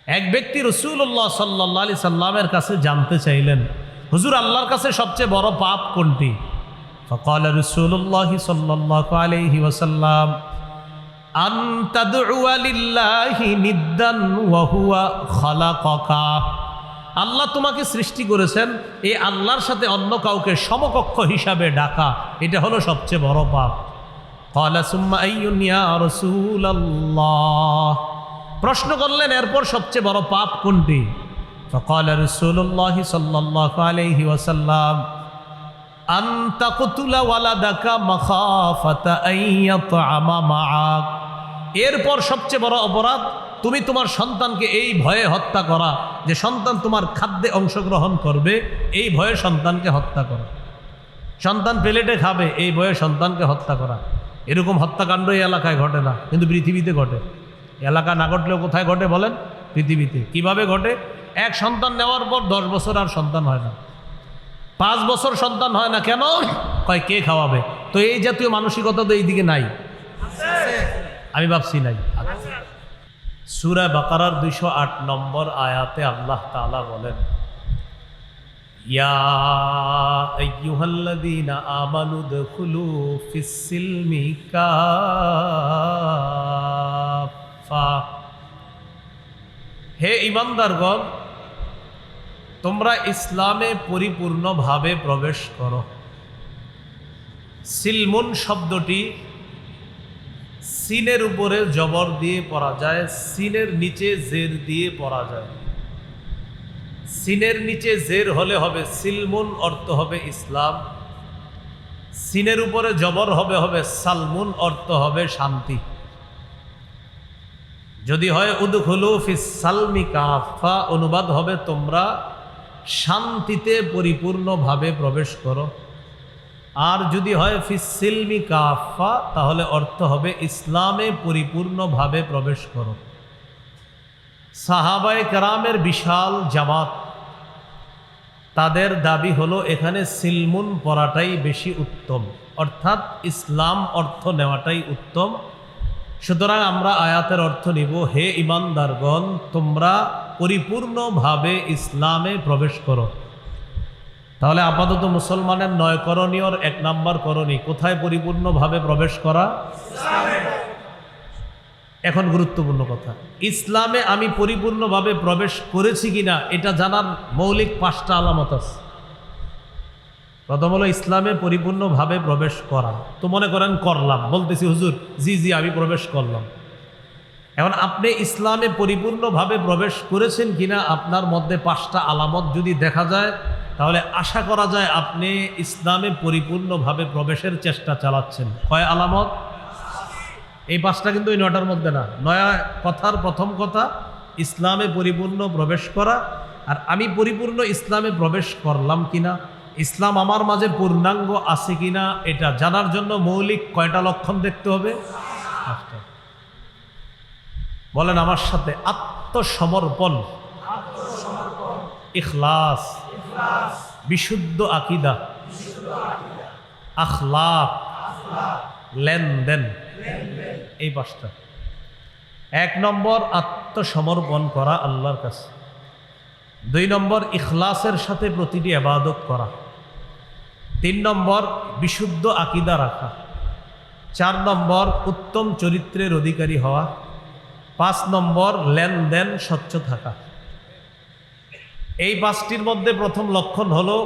এক ব্যক্তি রাসূলুল্লাহ সাল্লাল্লাহু আলাইহি সাল্লামের কাছে জানতে চাইলেন, হুজুর আল্লাহর কাছে সবচেয়ে বড় পাপ কোনটি? ফাকাল রাসূলুল্লাহ সাল্লাল্লাহু আলাইহি ওয়াসাল্লাম আন তাদউয়া লিল্লাহি নিদ্দান ওয়া হুয়া খালাকাকা। আল্লাহ তোমাকে সৃষ্টি করেছেন, এই আল্লাহর সাথে অন্য কাউকে সমকক্ষ হিসাবে ডাকা, এটা হলো সবচেয়ে বড় পাপ। ক্বালা সুম্মা আইয়ুন ইয়া রাসূলুল্লাহ, প্রশ্ন করলেন এরপর সবচেয়ে বড় পাপ কোনটি? ফাকাল রাসূলুল্লাহ সাল্লাল্লাহু আলাইহি ওয়াসাল্লাম আন তাকতুলা ওয়ালাদাকা মাখাফাতা আন ইয়াতআমা মাআক। এরপর সবচেয়ে বড় অপরাধ তুমি তোমার সন্তানকে এই ভয়ে হত্যা করা যে সন্তান তোমার খাদ্যে অংশগ্রহণ করবে, এই ভয়ে সন্তানকে হত্যা করা। সন্তান প্লেটে খাবে এই ভয়ে সন্তানকে হত্যা করা। এরকম হত্যাকাণ্ড এই এলাকায় ঘটে না, কিন্তু পৃথিবীতে ঘটে। এলাকা না ঘটলেও কোথায় ঘটে বলেন? পৃথিবীতে। কিভাবে ঘটে? এক সন্তান নেওয়ার পর 10 বছর আর সন্তান হয় না, 5 বছর সন্তান হয় না। কেন? কয় কে খাওয়াবে? তো এই জাতীয় মানসিকতা তো এইদিকে নাই, আমি ভাবছি নাই। সূরা বাকারার 208 নম্বর আয়াতে আল্লাহ তাআলা বলেন, ইয়া আইয়ুহাল্লাযীনা আমানু দুখুলু ফিস-সিলমি কাফা। হে ঈমানদারগণ, তোমরা ইসলামে পরিপূর্ণভাবে প্রবেশ করো। সিলমুন শব্দটি সিনের উপরে জবর দিয়ে পড়া যায়, সিনের নিচে জের দিয়ে পড়া যায়। সিনের নিচে জের হলে হবে সিলমুন, অর্থ হবে ইসলাম। সিনের উপরে জবর হবে সালমুন, অর্থ হবে শান্তি। যদি হয় উদখুলু ফিস সালমি কাফা, অনুবাদ হবে তোমরা শান্তিতে পরিপূর্ণভাবে প্রবেশ করো। আর যদি হয় ফিস সিলমি কাফা, তাহলে অর্থ হবে ইসলামে পরিপূর্ণভাবে প্রবেশ করো। সাহাবায়ে কেরামের বিশাল জামাত, তাদের দাবি হলো এখানে সিলমুন পড়াটাই বেশি উত্তম, অর্থাৎ ইসলাম অর্থ নেওয়াটাই উত্তম। সুতরাং আমরা আয়াতের অর্থ নিব, হে ঈমানদারগণ, তোমরা পরিপূর্ণভাবে ইসলামে প্রবেশ করো। তাহলে আপাতত মুসলমানের 9 করণীয়র 1 নাম্বার করণীয়, কোথায় পরিপূর্ণভাবে প্রবেশ করা? এখন গুরুত্বপূর্ণ কথা, ইসলামে আমি পরিপূর্ণভাবে প্রবেশ করেছি কিনা এটা জানার মৌলিক 5টা আলামত আছে। প্রথম হলো ইসলামে পরিপূর্ণভাবে প্রবেশ করা। তো মনে করেন করলাম, বলতেছি হুজুর জি আমি প্রবেশ করলাম। এখন আপনি ইসলামে পরিপূর্ণভাবে প্রবেশ করেছেন কিনা আপনার মধ্যে 5টা আলামত যদি দেখা যায়, তাহলে আশা করা যায় আপনি ইসলামে পরিপূর্ণভাবে প্রবেশের চেষ্টা চালাচ্ছেন। কয় আলামত? এই 5টা কিন্তু এই 9টার মধ্যে না। নয়া কথার প্রথম কথা ইসলামে পরিপূর্ণ প্রবেশ করা। আর আমি পরিপূর্ণ ইসলামে প্রবেশ করলাম কিনা, ইসলাম আমার মাঝে পূর্ণাঙ্গ আছে কিনা, এটা জানার জন্য মৌলিক কয়টা লক্ষণ দেখতে হবে? 5টা। বলেন আমার সাথে, আত্মসমর্পণ, ইখলাস, বিশুদ্ধ আকীদা, আখলাক, লেনদেন, এই 5টা। 1 নম্বর আত্মসমর্পণ করা আল্লাহর কাছে। 2 নম্বর ইখলাসের সাথে প্রতিটি ইবাদত করা। 3 নম্বর বিশুদ্ধ আকীদা রাখা। 4 নম্বর উত্তম চরিত্রের অধিকারী হওয়া। 5 নম্বর লেনদেন স্বচ্ছ থাকা। এই 5টির মধ্যে প্রথম লক্ষণ হলো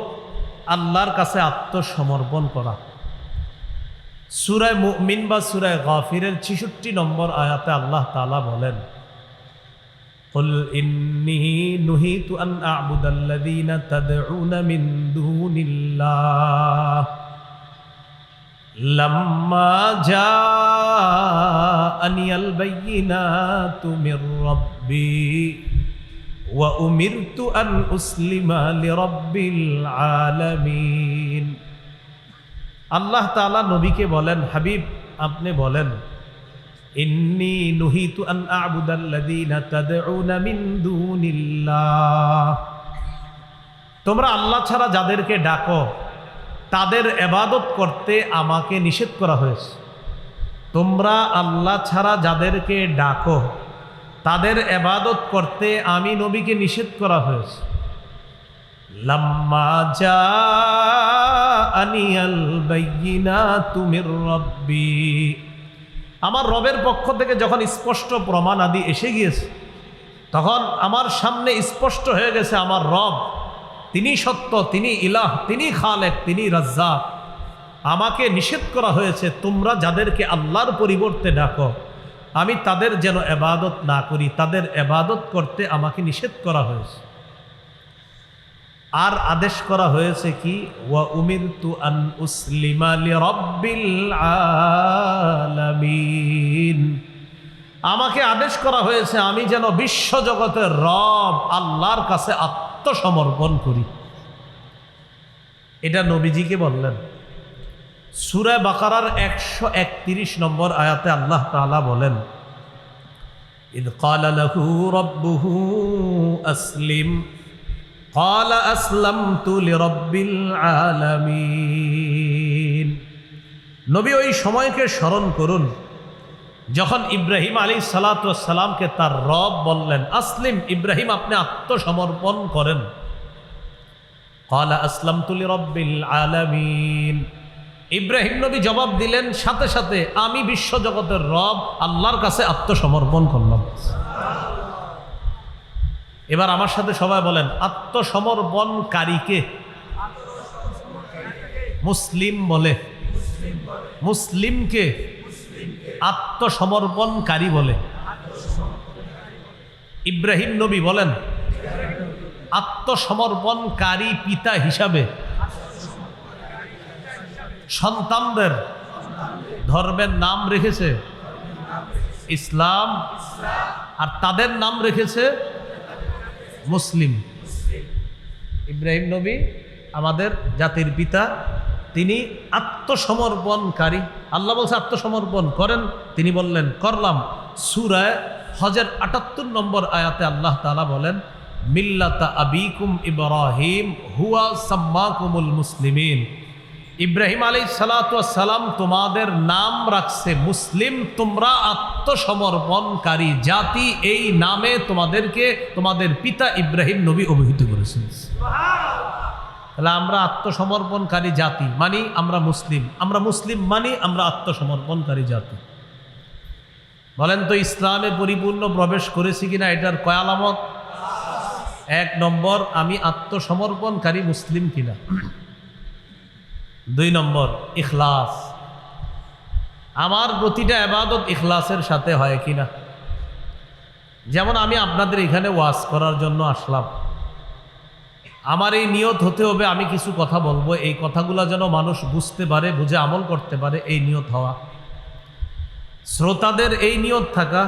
আল্লাহর কাছে আত্মসমর্পণ করা। সূরা মুমিন বা সূরা গাফিরের 66 নম্বর আয়াতে আল্লাহ তাআলা বলেন, কুল ইন্নী নুহিতু আন আ'বুদাল্লাযীনা তাদউনা মিন দুনিল্লাহ লাম্মা জাআনিয়াল বায়্যিনাতু মির রাব্বি ওয়া উমিরতু আন উসলিমা লিরাব্বিল আলামিন। আল্লাহ তাআলা নবীকে বলেন, হাবিব আপনি বলেন, ইন্নী নুহিতু আন আ'বুদাল্লাযীনা তাদউনা মিন দুনিল্লাহ, তোমরা আল্লাহ ছাড়া যাদেরকে ডাকো তাদের ইবাদত করতে আমাকে নিষেধ করা হয়েছে। তোমরা আল্লাহ ছাড়া যাদেরকে ডাকো তাদের ইবাদত করতে আমি নবীকে নিষেধ করা হয়েছে। লাম্মা জাআনিয়াল বায়্যিনাতু মির রাব্বি, আমার রবের পক্ষ থেকে যখন স্পষ্ট প্রমাণ আদি এসে গিয়েছে, তখন আমার সামনে স্পষ্ট হয়ে গেছে আমার রব তিনি সত্য, তিনি ইলাহ, তিনি খালেক, তিনি রাজ্জাক। আমাকে নিষেধ করা হয়েছে তোমরা যাদেরকে আল্লাহর পরিবর্তে ডাকো আমি তাদের যেন ইবাদত না করি, তাদের ইবাদত করতে আমাকে নিষেধ করা হয়েছে। আর আদেশ করা হয়েছে কি, ওয়া উমিরতু আন উসলিমা লিরাব্বিল আলামিন, আমাকে আদেশ করা হয়েছে আমি যেন বিশ্বজগতের রব আল্লাহর কাছে আত্মসমর্পণ করি। এটা নবীজিকে বললেন। সূরা বাকারার 131 নম্বর আয়াতে আল্লাহ তাআলা বলেন, ইদ ক্বালা লাহু রাব্বুহু আসলিম ক্বালা আসলামতু লিরাব্বিল আলামিন। নবী ওই সময়কে স্মরণ করুন যখন ইব্রাহিম আলাইহিস সালাতু ওয়াস সালামকে তার রব বললেন, আসলিম, ইব্রাহিম আপনি আত্মসমর্পণ করেন। ক্বালা আসলামতু লিরাব্বিল আলামিন, ইব্রাহিম নবী জবাব দিলেন সাথে সাথে আমি বিশ্বজগতের রব আল্লাহর কাছে আত্মসমর্পণ করলাম। এবার আমার সাথে সবাই বলেন, আত্মসমর্পণকারীকে মুসলিম বলে, মুসলিমকে আত্মসমর্পণকারী বলে। ইব্রাহিম নবী বলেন আত্মসমর্পণকারী পিতা হিসাবে সন্তানদের ধর্মের নাম রেখেছে ইসলাম, আর তাদের নাম রেখেছে মুসলিম। ইব্রাহিম নবী আমাদের জাতির পিতা, তিনি আত্মসমর্পণকারী। আল্লাহ বলছে আত্মসমর্পণ করেন, তিনি বললেন করলাম। সূরা হজের ৭৮ নম্বর আয়াতে আল্লাহ তাআলা বলেন, মিল্লাতা আবিকুম ইব্রাহিম হুয়া সাম্মাকুমুল মুসলিমিন, ইব্রাহিম আলাইহিস সালাতু ওয়াস সালাম তোমাদের নাম রাখছে মুসলিম, তোমরা আত্মসমর্পণকারী জাতি, এই নামে তোমাদেরকে তোমাদের পিতা ইব্রাহিম নবী অভিহিত করেছেন। তাহলে আমরা আত্মসমর্পণকারী জাতি মানি আমরা মুসলিম, আমরা মুসলিম মানি আমরা আত্মসমর্পণকারী জাতি। বলেন তো ইসলামে পরিপূর্ণ প্রবেশ করেছি কিনা এটার কয় আলামত? 1 নম্বর, আমি আত্মসমর্পণকারী মুসলিম কিনা। 2 নম্বর, ইখলাস, আমার প্রতিটা ইবাদত ইখলাসের সাথে হয় কিনা। যেমন আমি আপনাদের এখানে ওয়াজ করার জন্য আসলাম, আমার এই নিয়ত হতে হবে আমি কিছু কথা বলবো, এই কথাগুলো যেন মানুষ বুঝতে পারে, বুঝে আমল করতে পারে, এই নিয়ত হওয়া। শ্রোতাদের এই নিয়ত থাকা,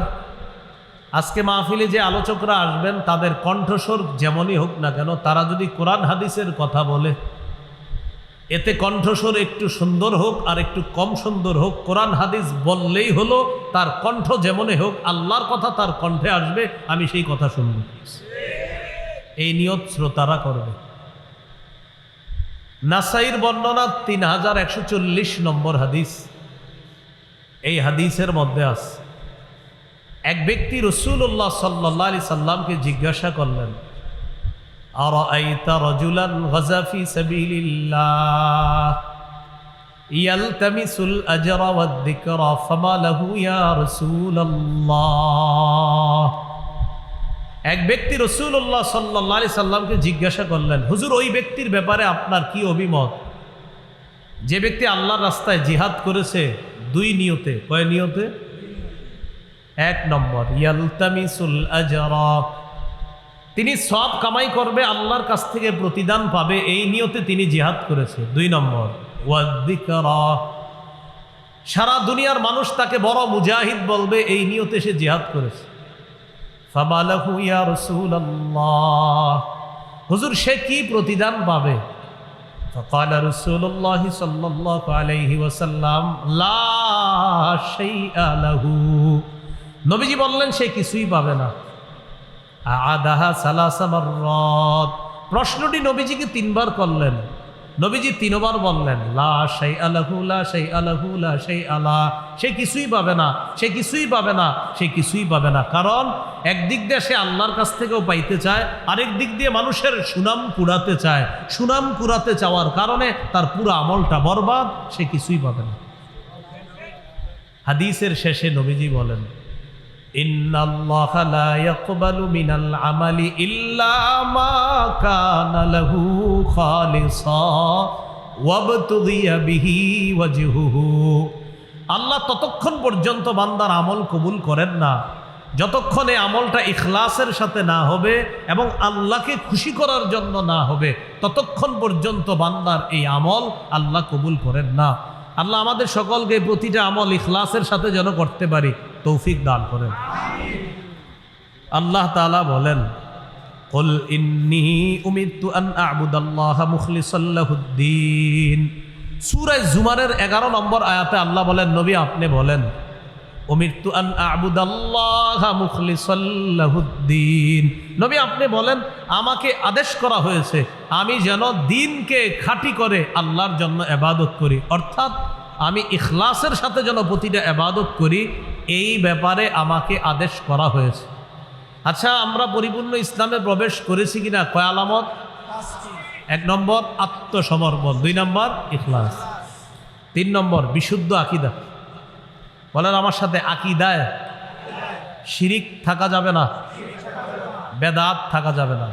আজকে মাহফিলে যে আলোচকরা আসবেন তাদের কণ্ঠস্বর যেমনই হোক না কেন, তারা যদি কোরআন হাদিসের কথা বলে এতে কণ্ঠস্বর একটু সুন্দর হোক আর একটু কম সুন্দর হোক, কোরআন হাদিস বললেই হলো, তার কণ্ঠ যেমনই হোক আল্লাহর কথা তার কণ্ঠে আসবে, আমি সেই কথা শুনব। এই নিয়ত শ্রোতারা করবে। নাসাইর বর্ণনা 3140 নম্বর হাদিস, এই হাদিসের মধ্যে আছে এক ব্যক্তি রাসূলুল্লাহ সাল্লাল্লাহু আলাইহি সাল্লামকে জিজ্ঞাসা করলেন, আরাআইতা রাজুলান গাযা ফি সাবিলিল্লাহ ইয়ালতামিসুল আজরা ওয়াদ যিকরা ফামা লাহু ইয়া রাসূলুল্লাহ। এক ব্যক্তি রাসূলুল্লাহ সাল্লাল্লাহু আলাইহি সাল্লামকে জিজ্ঞাসা করলেন, হুজুর ওই ব্যক্তির ব্যাপারে আপনার কি অভিমত যে ব্যক্তি আল্লাহর রাস্তায় জিহাদ করেছে 2 নিয়তে। কয় নিয়তে? 1 নম্বর, ইয়ালতামিসুল আজরা, তিনি সওয়াব কামাই করবে, আল্লাহর কাছ থেকে প্রতিদান পাবে, এই নিয়তে তিনি জিহাদ করেছে। 2 নম্বর, ওয়াদ যিকরা, সারা দুনিয়ার মানুষ তাকে বড় মুজাহিদ বলবে, এই নিয়তে সে জিহাদ করেছে। ফামা লাহু ইয়া রাসূলুল্লাহ, হুজুর সে কি প্রতিদান পাবে? ফাকাল রাসূলুল্লাহ সাল্লাল্লাহু আলাইহি ওয়াসাল্লাম লা শাইআ লাহু, নবীজি বললেন সে কিছুই পাবে না। আদাহা সালাসা মাররাত, প্রশ্নটি নবীজিকে 3 বার করলেন। নবীজি তিনবার বললেন লা শাইআ লাহু লা শাইআ লাহু লা শাইআ লা, সে কিছুই পাবে না, সে কিছুই পাবে না, সে কিছুই পাবে না। কারণ একদিক দিয়ে সে আল্লাহর কাছ থেকেও পাইতে চায়, আরেক দিক দিয়ে মানুষের সুনাম কুড়াতে চায়। সুনাম কুড়াতে চাওয়ার কারণে তার পুরো আমলটা বরবাদ, সে কিছুই পাবে না। হাদিসের শেষে নবীজি বলেন ইন্নাল্লাহা লা ইয়াকবালু মিনাল আমালি ইল্লা মা কানা লাহু খালিসা ওয়াবতুগিয়া বিহি ওয়াজহুহু। আল্লাহ ততক্ষণ পর্যন্ত বান্দার আমল কবুল করেন না যতক্ষণ এই আমলটা ইখলাসের সাথে না হবে এবং আল্লাহকে খুশি করার জন্য না হবে, ততক্ষণ পর্যন্ত বান্দার এই আমল আল্লাহ কবুল করেন না। আল্লাহ আমাদের সকলকে প্রতিটা আমল ইখলাসের সাথে যেন করতে পারি তৌফিক দান করেন। আল্লাহ তাআলা বলেন কুল ইন্নী উমিরতু আন আ'বুদাল্লাহা মুখলিসাল লাহুদ্দিন। সূরা জুমারের 11 নম্বর আয়াতে আল্লাহ বলেন নবী আপনি বলেন উমিরতু আন আ'বুদাল্লাহা মুখলিসাল লাহুদ্দিন। নবী আপনি বলেন আমাকে আদেশ করা হয়েছে আমি যেন দ্বীনকে খাঁটি করে আল্লাহর জন্য ইবাদত করি, অর্থাৎ আমি ইখলাসের সাথে যেন প্রতিটা ইবাদত করি, এই ব্যাপারে আমাকে আদেশ করা হয়েছে। আচ্ছা, আমরা পরিপূর্ণ ইসলামে প্রবেশ করেছি কিনা? কয় আলামত? 1 নম্বর আত্মসমর্পণ, 2 নম্বর ইখলাস, 3 নম্বর বিশুদ্ধ আকীদা। বলেন আমার সাথে, আকীদায় শিরিক থাকা যাবে না, বেদাত থাকা যাবে না।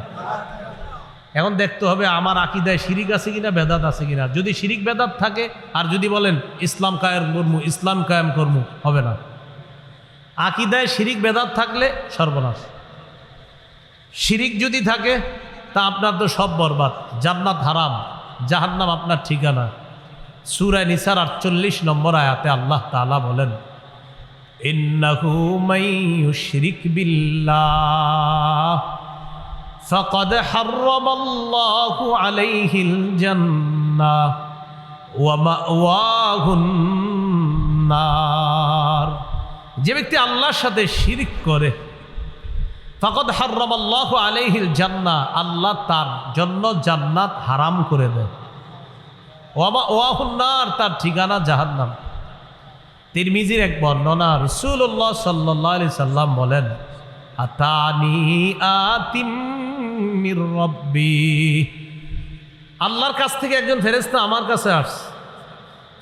এখন দেখতে হবে আমার আকীদায় শিরিক আছে কিনা, বেদাত আছে কিনা। যদি শিরিক বেদাত থাকে আর যদি বলেন ইসলাম কায়েম করমু, ইসলাম কায়েম করমু, হবে না। আকীদায় শিরিক বেদাত থাকলে সর্বনাশ। শিরিক যদি থাকে তা আপনার তো সব বরবাদ, জান্নাত হারাম, জাহান্নাম আপনার ঠিকানা। সূরা নিসার 48 নম্বর আয়াতে আল্লাহ তাআলা বলেন ইন্নাহু মাইয়ুশরিক বিল্লাহ ফাকাদ হাররামাল্লাহু আলাইহিল জান্নাহ ওয়া মাওয়াহুন নার। যে ব্যক্তি আল্লাহর সাথে শিরক করে ফাকাদ হাররামাল্লাহু আলাইহিল জান্নাহ, আল্লাহ তার জন্য জান্নাত হারাম করে দেয়। ওয়া মাওয়াহুন নার, তার ঠিকানা জাহান্নাম। তিরমিজির এক বর্ণনা, রাসূলুল্লাহ সাল্লাল্লাহু আলাইহি সাল্লাম বলেন আতানি আতিম মির রাব্বি, আল্লাহর কাছ থেকে একজন ফেরেশতা আমার কাছে আসছে।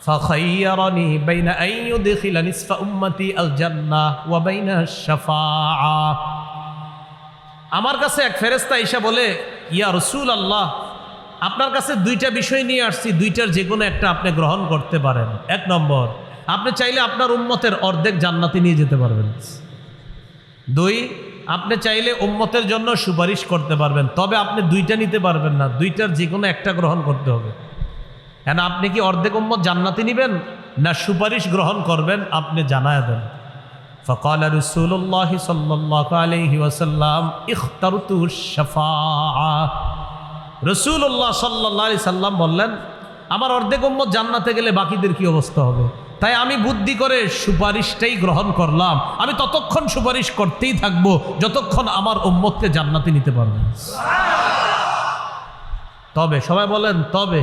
ফাখাইয়ারানি বাইনা আন ইউদখিলা নিসফা উম্মতি আল জান্নাহ ওয়া বাইনা আশ-শাফাআ। আমার কাছে এক ফেরেশতা এসে বলে ইয়া রাসূলুল্লাহ, আপনার কাছে 2টা বিষয় নিয়ে আসছি, 2টার যে কোনো একটা আপনি গ্রহণ করতে পারেন। 1 নম্বর, আপনি চাইলে আপনার উম্মতের অর্ধেক জান্নাতে নিয়ে যেতে পারবেন। 2, আপনি চাইলে উম্মতের জন্য সুপারিশ করতে পারবেন, তবে আপনি 2টা নিতে পারবেন না, 2টার যে কোনো একটা গ্রহণ করতে হবে। কেন, আপনি কি অর্ধেক উম্মত জান্নাতে নেবেন না সুপারিশ গ্রহণ করবেন? আপনি জানায় দেন। ফাকালা রাসূলুল্লাহ সাল্লাল্লাহু আলাইহি ওয়াসাল্লাম ইখতারতু আশ-শাফাআ। রাসূলুল্লাহ সাল্লাল্লাহু আলাইহি সাল্লাম বললেন আমার অর্ধেক উম্মত জান্নাতে গেলে বাকিদের কি অবস্থা হবে? তাই আমি বুদ্ধি করে সুপারিশটাই গ্রহণ করলাম। আমি ততক্ষণ সুপারিশ করতেই থাকবো যতক্ষণ আমার উম্মতকে জান্নাতে নিতে পারবো। তবে সবাই বলেন তবে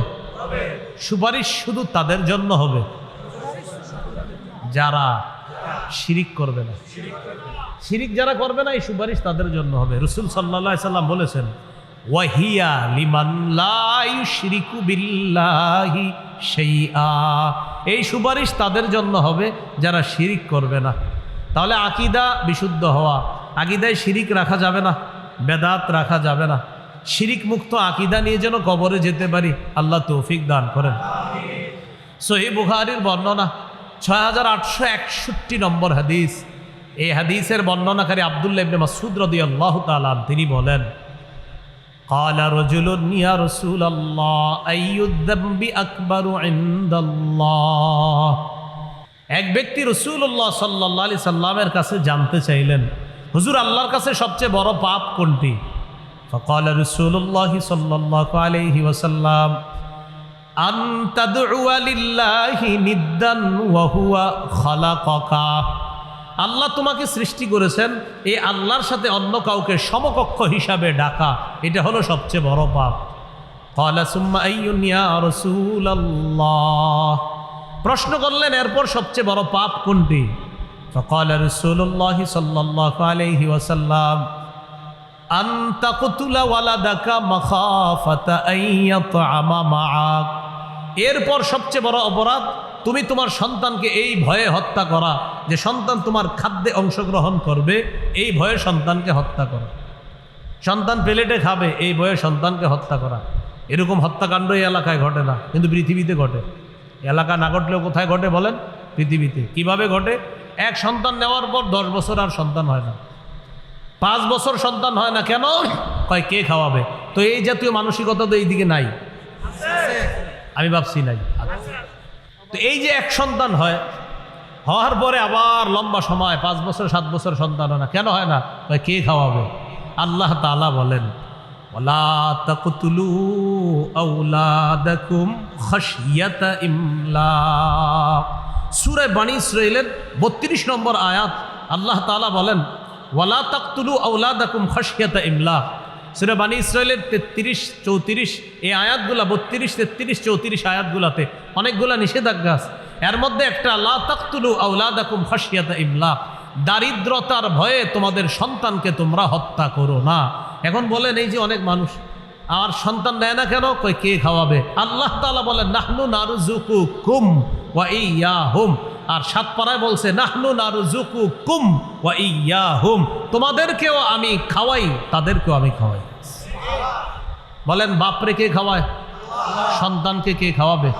সুপারিশ শুধু তাদের জন্য হবে যারা শিরিক করবে না। শিরিক যারা করবে না, এই সুপারিশ তাদের জন্য হবে। রাসূল সাল্লাল্লাহু আলাইহি সাল্লাম বলেছেন ওয়াহিয়া লিমান লা ইউশরিকু বিল্লাহি শাইআ, এই সুপারিশ তাদের জন্য হবে যারা শিরিক করবে না। তাহলে আকীদা বিশুদ্ধ হওয়া, আকীদায় শিরিক রাখা যাবে না, বেদাত রাখা যাবে না। শিরিক মুক্ত আকীদা নিয়ে যেন কবরে যেতে পারি, আল্লাহ তৌফিক দান করেন। সহিহ বুখারীর বর্ণনা 6861 নম্বর হাদিস। এই হাদিসের বর্ণনাকারী আব্দুল্লাহ ইবনে মাসউদ রাদিয়াল্লাহু তাআলা তিনি বলেন ক্বালা রাজুলুন ইয়া রাসূলাল্লাহ আইয়ুদ যামবি আকবারু ইনদাল্লাহ। এক ব্যক্তি রাসূলুল্লাহ সাল্লাল্লাহু আলাইহি সাল্লামের কাছে জানতে চাইলেন হুজুর আল্লাহর কাছে সবচেয়ে বড় পাপ কোনটি? ফাকালা রাসূলুল্লাহ সাল্লাল্লাহু আলাইহি ওয়াসাল্লাম আন তাদউয়া লিল্লাহি নিদ্দান ওয়া হুয়া খালাকাকা। আল্লাহ তোমাকে সৃষ্টি করেছেন, এই আল্লাহর সাথে অন্য কাউকে সমকক্ষ হিসাবে ডাকা, এটা হলো সবচেয়ে বড় পাপ। ক্বালা সুম্মা আইয়ুন ইয়া রাসূলাল্লাহ, প্রশ্ন করলেন এরপর সবচেয়ে বড় পাপ কোনটি? ফাকালা রাসূলুল্লাহ সাল্লাল্লাহু আলাইহি ওয়াসাল্লাম আন তাকতুলা ওয়ালাদাকা মাখাফাতা আন ইয়াতআমা মাআক, এরপর সবচেয়ে বড় অপরাধ তুমি তোমার সন্তানকে এই ভয়ে হত্যা করা যে সন্তান তোমার খাদ্যে অংশগ্রহণ করবে, এই ভয়ে সন্তানকে হত্যা করা। সন্তান প্লেটে খাবে এই ভয়ে সন্তানকে হত্যা করা। এরকম হত্যাকাণ্ড এই এলাকায় ঘটে না, কিন্তু পৃথিবীতে ঘটে। এলাকা না ঘটলেও কোথায় ঘটে বলেন? পৃথিবীতে। কিভাবে ঘটে? এক সন্তান নেওয়ার পর 10 বছর আর সন্তান হয় না, 5 বছর সন্তান হয় না। কেন? কয় কে খাওয়াবে? তো এই জাতীয় মানসিকতা তো এইদিকে নাই, আমি ভাবছি নাই। তো এই যে এক সন্তান হয়, হওয়ার পরে আবার লম্বা সময় 5 বছর 7 বছর সন্তান হয় না। কেন হয় না? কয় কে খাওয়াবে? আল্লাহ তাআলা বলেন ওয়ালা তাকতুলু আওলাদাকুম খাশিয়াতা ইমলাক। সূরা বনী ইসরাঈলের 32 নম্বর আয়াত আল্লাহ তাআলা বলেন ওয়ালা তাকতুলু আওলাদাকুম খাশিয়াতা ইমলাক। সূরা বনী ইসরাঈলের 33, 34 এই আয়াতগুলা 32, 33, 34 আয়াতগুলাতে অনেকগুলা নিষেধাজ্ঞা আছে। এর মধ্যে একটা লা তাকতুলু আওলাদাকুম খাশিয়াতা ইমলাক, দারিদ্রতার ভয়ে তোমাদের সন্তানকে তোমরা হত্যা করো না। এখন বলেন এই যে অনেক মানুষ আর সন্তান নেয় না কেন? কই কে খাওয়াবে? আল্লাহ তাআলা বলেন নাহনু নারযুকুকুম ওয়া ইয়্যাহুম। আর 7 পারায় বলছে নাহনু নারযুকুকুম ওয়া ইয়্যাহুম, তোমাদেরকেও আমি খাওয়াই তাদেরকেও আমি খাওয়াই। বলেন বাপরে কে খাওয়ায়? সন্তানকে কে খাওয়াবে?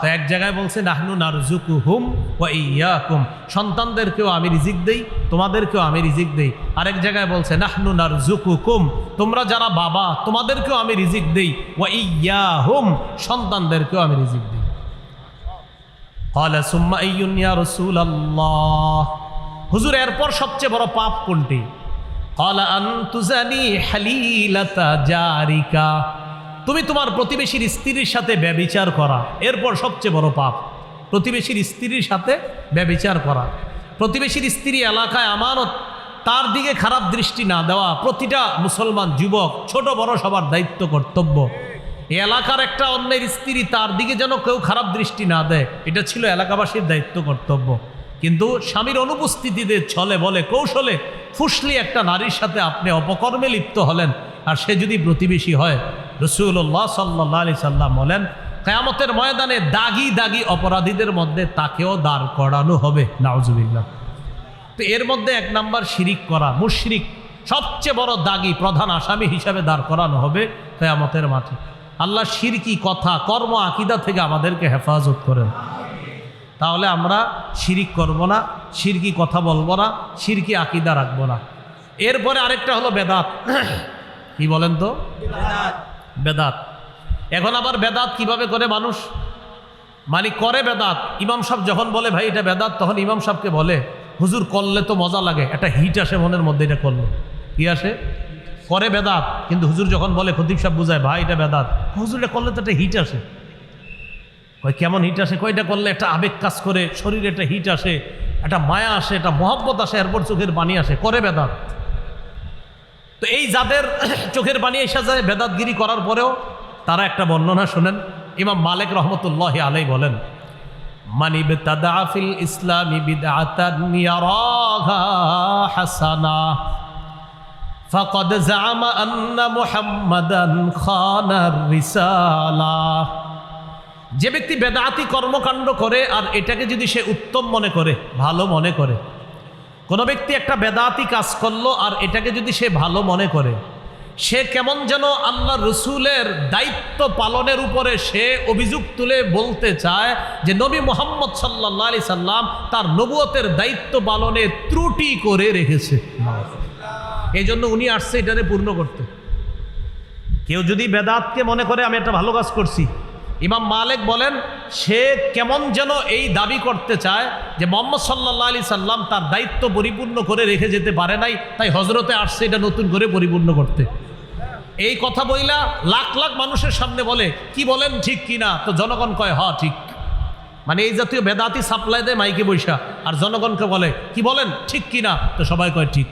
তো এক জায়গায় বলছে নাহনু নারযুকুহুম ওয়া ইয়্যাকুম, সন্তানদেরকেও আমি রিজিক দেই তোমাদেরকেও আমি রিজিক দেই। আরেক জায়গায় বলছে নাহনু নারযুকুকুম, তোমরা যারা বাবা তোমাদেরকেও আমি রিজিক দেই, ওয়া ইয়্যাহুম, সন্তানদেরকেও আমি রিজিক দেই। ক্বালা সুম্মা আইয়ুন ইয়া রাসূলাল্লাহ, হুজুর এরপর সবচেয়ে বড় পাপ কোনটি? ক্বালা আন তুজানি হালিলাতা জারিকা, তুমি তোমার প্রতিবেশীর স্ত্রীর সাথে ব্যভিচার করা এরপর সবচেয়ে বড় পাপ। প্রতিবেশীর স্ত্রীর সাথে ব্যভিচার করা, প্রতিবেশীর স্ত্রী এলাকায় আমানত, তার দিকে খারাপ দৃষ্টি না দেওয়া প্রতিটা মুসলমান যুবক ছোট বড় সবার দায়িত্ব কর্তব্য। এই এলাকার একটা অন্যের স্ত্রী, তার দিকে যেন কেউ খারাপ দৃষ্টি না দেয়, এটা ছিল এলাকাবাসীর দায়িত্ব কর্তব্য। কিন্তু স্বামীর অনুপস্থিতিতে ছলে বলে কৌশলে ফুসলি একটা নারীর সাথে আপনি অপকর্মে লিপ্ত হলেন, আর সে যদি প্রতিবেশী হয়, রাসূলুল্লাহ সাল্লাল্লাহু আলাইহি সাল্লাম বলেন কিয়ামতের ময়দানে দাগি দাগি অপরাধীদের মধ্যে তাকেও দাঁড় করানো হবে। নাউজুবিল্লাহ। তো এর মধ্যে 1 নাম্বার শিরিক করা, মুশরিক সবচেয়ে বড় দাগি, প্রধান আসামি হিসাবে দাঁড় করানো হবে কিয়ামতের মাঠে। আল্লাহ শিরকি কথা কর্ম আকীদা থেকে আমাদেরকে হেফাজত করেন। তাহলে আমরা শিরিক করব না, শিরকি কথা বলবো না, শিরকি আকীদা রাখবো না। এরপরে আরেকটা হলো বেদাত। কি বলেন তো? বেদাত। এখন আবার বেদাত কিভাবে করে মানুষ মানে করে? বেদাত ইমাম সাহেব যখন বলে ভাই এটা বেদাত, তখন ইমাম সাহেবকে বলে হুজুর করলে তো মজা লাগে, একটা হিট আসে মনের মধ্যে, এটা করলে কি আসে? করে বেদাত। কিন্তু হুজুর যখন বলে, খতিব সাহেব বুঝায় ভাই এটা বেদাত, হুজুর এটা করলে তো একটা হিট আসে। কয় কেমন হিট আসে? কয়টা করলে একটা আবেগ কাজ করে, শরীরে একটা হিট আসে, একটা মায়া আসে, একটা মহব্বত আসে, এরপর চোখের পানি আসে, করে বেদাত। তো এই যাদের চোখের পানি এসে যায় বেদাতগিরি করার পরেও, তারা একটা বর্ণনা শোনেন। ইমাম মালিক রহমতুল্লাহি আলাইহি বলেন মান ইবতাদা ফিল ইসলামি বিদআতান ইয়ারাহা হাসানা ফাকাদ জাআমা আন্না মুহাম্মাদান খানার রিসালাহ। যে ব্যক্তি বেদাতি কর্মকাণ্ড করে আর এটাকে যদি সে উত্তম মনে করে, ভালো মনে করে, কোনো ব্যক্তি একটা বেদাতি কাজ করলো আর এটাকে যদি সে ভালো মনে করে, সে কেমন যেন আল্লাহ রসুলের দায়িত্ব পালনের উপরে সে অভিযোগ তুলে বলতে চায় যে নবী মুহাম্মদ সাল্লাল্লাহু আলাইহি সাল্লাম তার নবুয়তের দায়িত্ব পালনে ত্রুটি করে রেখেছে। এই জন্য উনি আসছে এটারে পূর্ণ করতে। কেউ যদি বেদাতকে মনে করে আমি একটা ভালো কাজ করছি, ইমাম মালিক বলেন সে কেমন যেন এই দাবি করতে চায় যে মুহাম্মদ সাল্লাল্লাহু আলাইহি সাল্লাম তার দায়িত্ব পরিপূর্ণ করে রেখে যেতে পারে নাই, তাই হজরতে আসছে এটা নতুন করে পরিপূর্ণ করতে। এই কথা বইলা লাখ লাখ মানুষের সামনে বলে কি বলেন ঠিক কিনা? তো জনগণ কয় হ ঠিক। মানে এই জাতীয় বেদাতি সাপ্লাই দেয় মাইকে বৈশা, আর জনগণকে বলে কি বলেন ঠিক কিনা? তো সবাই কয় ঠিক,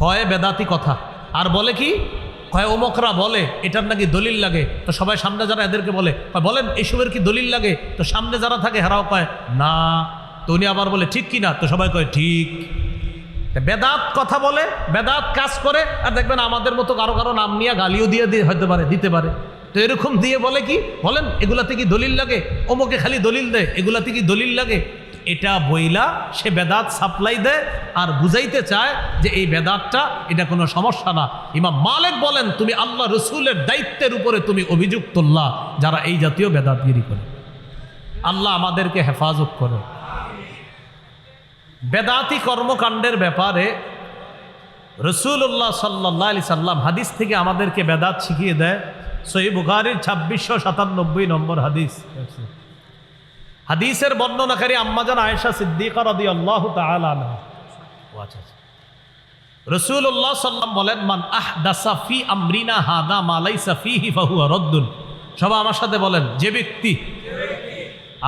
কয় বেদাতি কথা। আর বলে কি কয় অমুকরা বলে এটার নাকি দলিল লাগে, তো সবাই সামনে যারা এদেরকে বলে কয় বলেন এইসবের কি দলিল লাগে, তো সামনে যারা থাকে হেরাও কয় না, তো উনি আবার বলে ঠিক কি না, তো সবাই কয় ঠিক। বেদাত কথা বলে, বেদাত কাজ করে, আর দেখবেন আমাদের মতো কারো কারো নাম নিয়ে গালিও দিয়ে হতে পারে, দিতে পারে। তো এরকম দিয়ে বলে কি বলেন এগুলাতে কি দলিল লাগে, অমুকে খালি দলিল দেয়, এগুলাতে কি দলিল লাগে, এটা বইলা সে বেদাত সাপ্লাই দেয় আর বুঝাইতে চায় যে এই বেদাতটা এটা কোনো সমস্যা না। ইমাম মালিক বলেন তুমি আল্লাহ রসুলের দায়িত্বের উপরে তুমি অভিযুক্তল্লাহ যারা এই জাতীয় বেদাতগিরি করে। আল্লাহ আমাদেরকে হেফাজত করে। বেদাতি কর্মকাণ্ডের ব্যাপারে রাসূলুল্লাহ সাল্লাল্লাহু আলাইহি সাল্লাম হাদিস থেকে আমাদেরকে বেদাত শিখিয়ে দেয়। সহিহ বুখারীর 2697 নম্বর হাদিস। হাদিসের বর্ণনাকারী আম্মাজান আয়েশা সিদ্দিকা রাদিয়াল্লাহু তাআলা আনহা। রাসূলুল্লাহ সাল্লাল্লাহু বলেন মান আহদাসা ফি আমরিনা হাদা মা লাইসা ফিহি ফাহুয়া রাদ্দুন। সবাই আমার সাথে বলেন, যে ব্যক্তি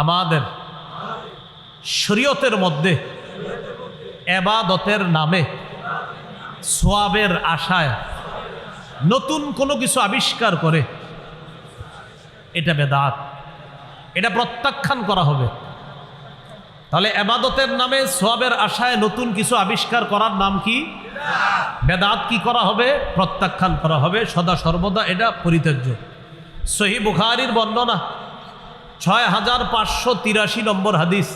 আমাদের শরীয়তের মধ্যে ইবাদতের নামে সওয়াবের আশায় নতুন কোনো কিছু আবিষ্কার করে এটা বেদাত, এটা প্রত্যাখ্যান করা হবে। তাহলে ইবাদতের নামে সওয়াবের আশায় নতুন কিছু আবিষ্কার করার নাম কি? বেদাত। কি করা হবে? প্রত্যাখ্যান করা হবে, সদা সর্বদা এটা পরিত্যাজ্য। সহিহ বুখারীর বর্ণনা 6583 নম্বর হাদিস,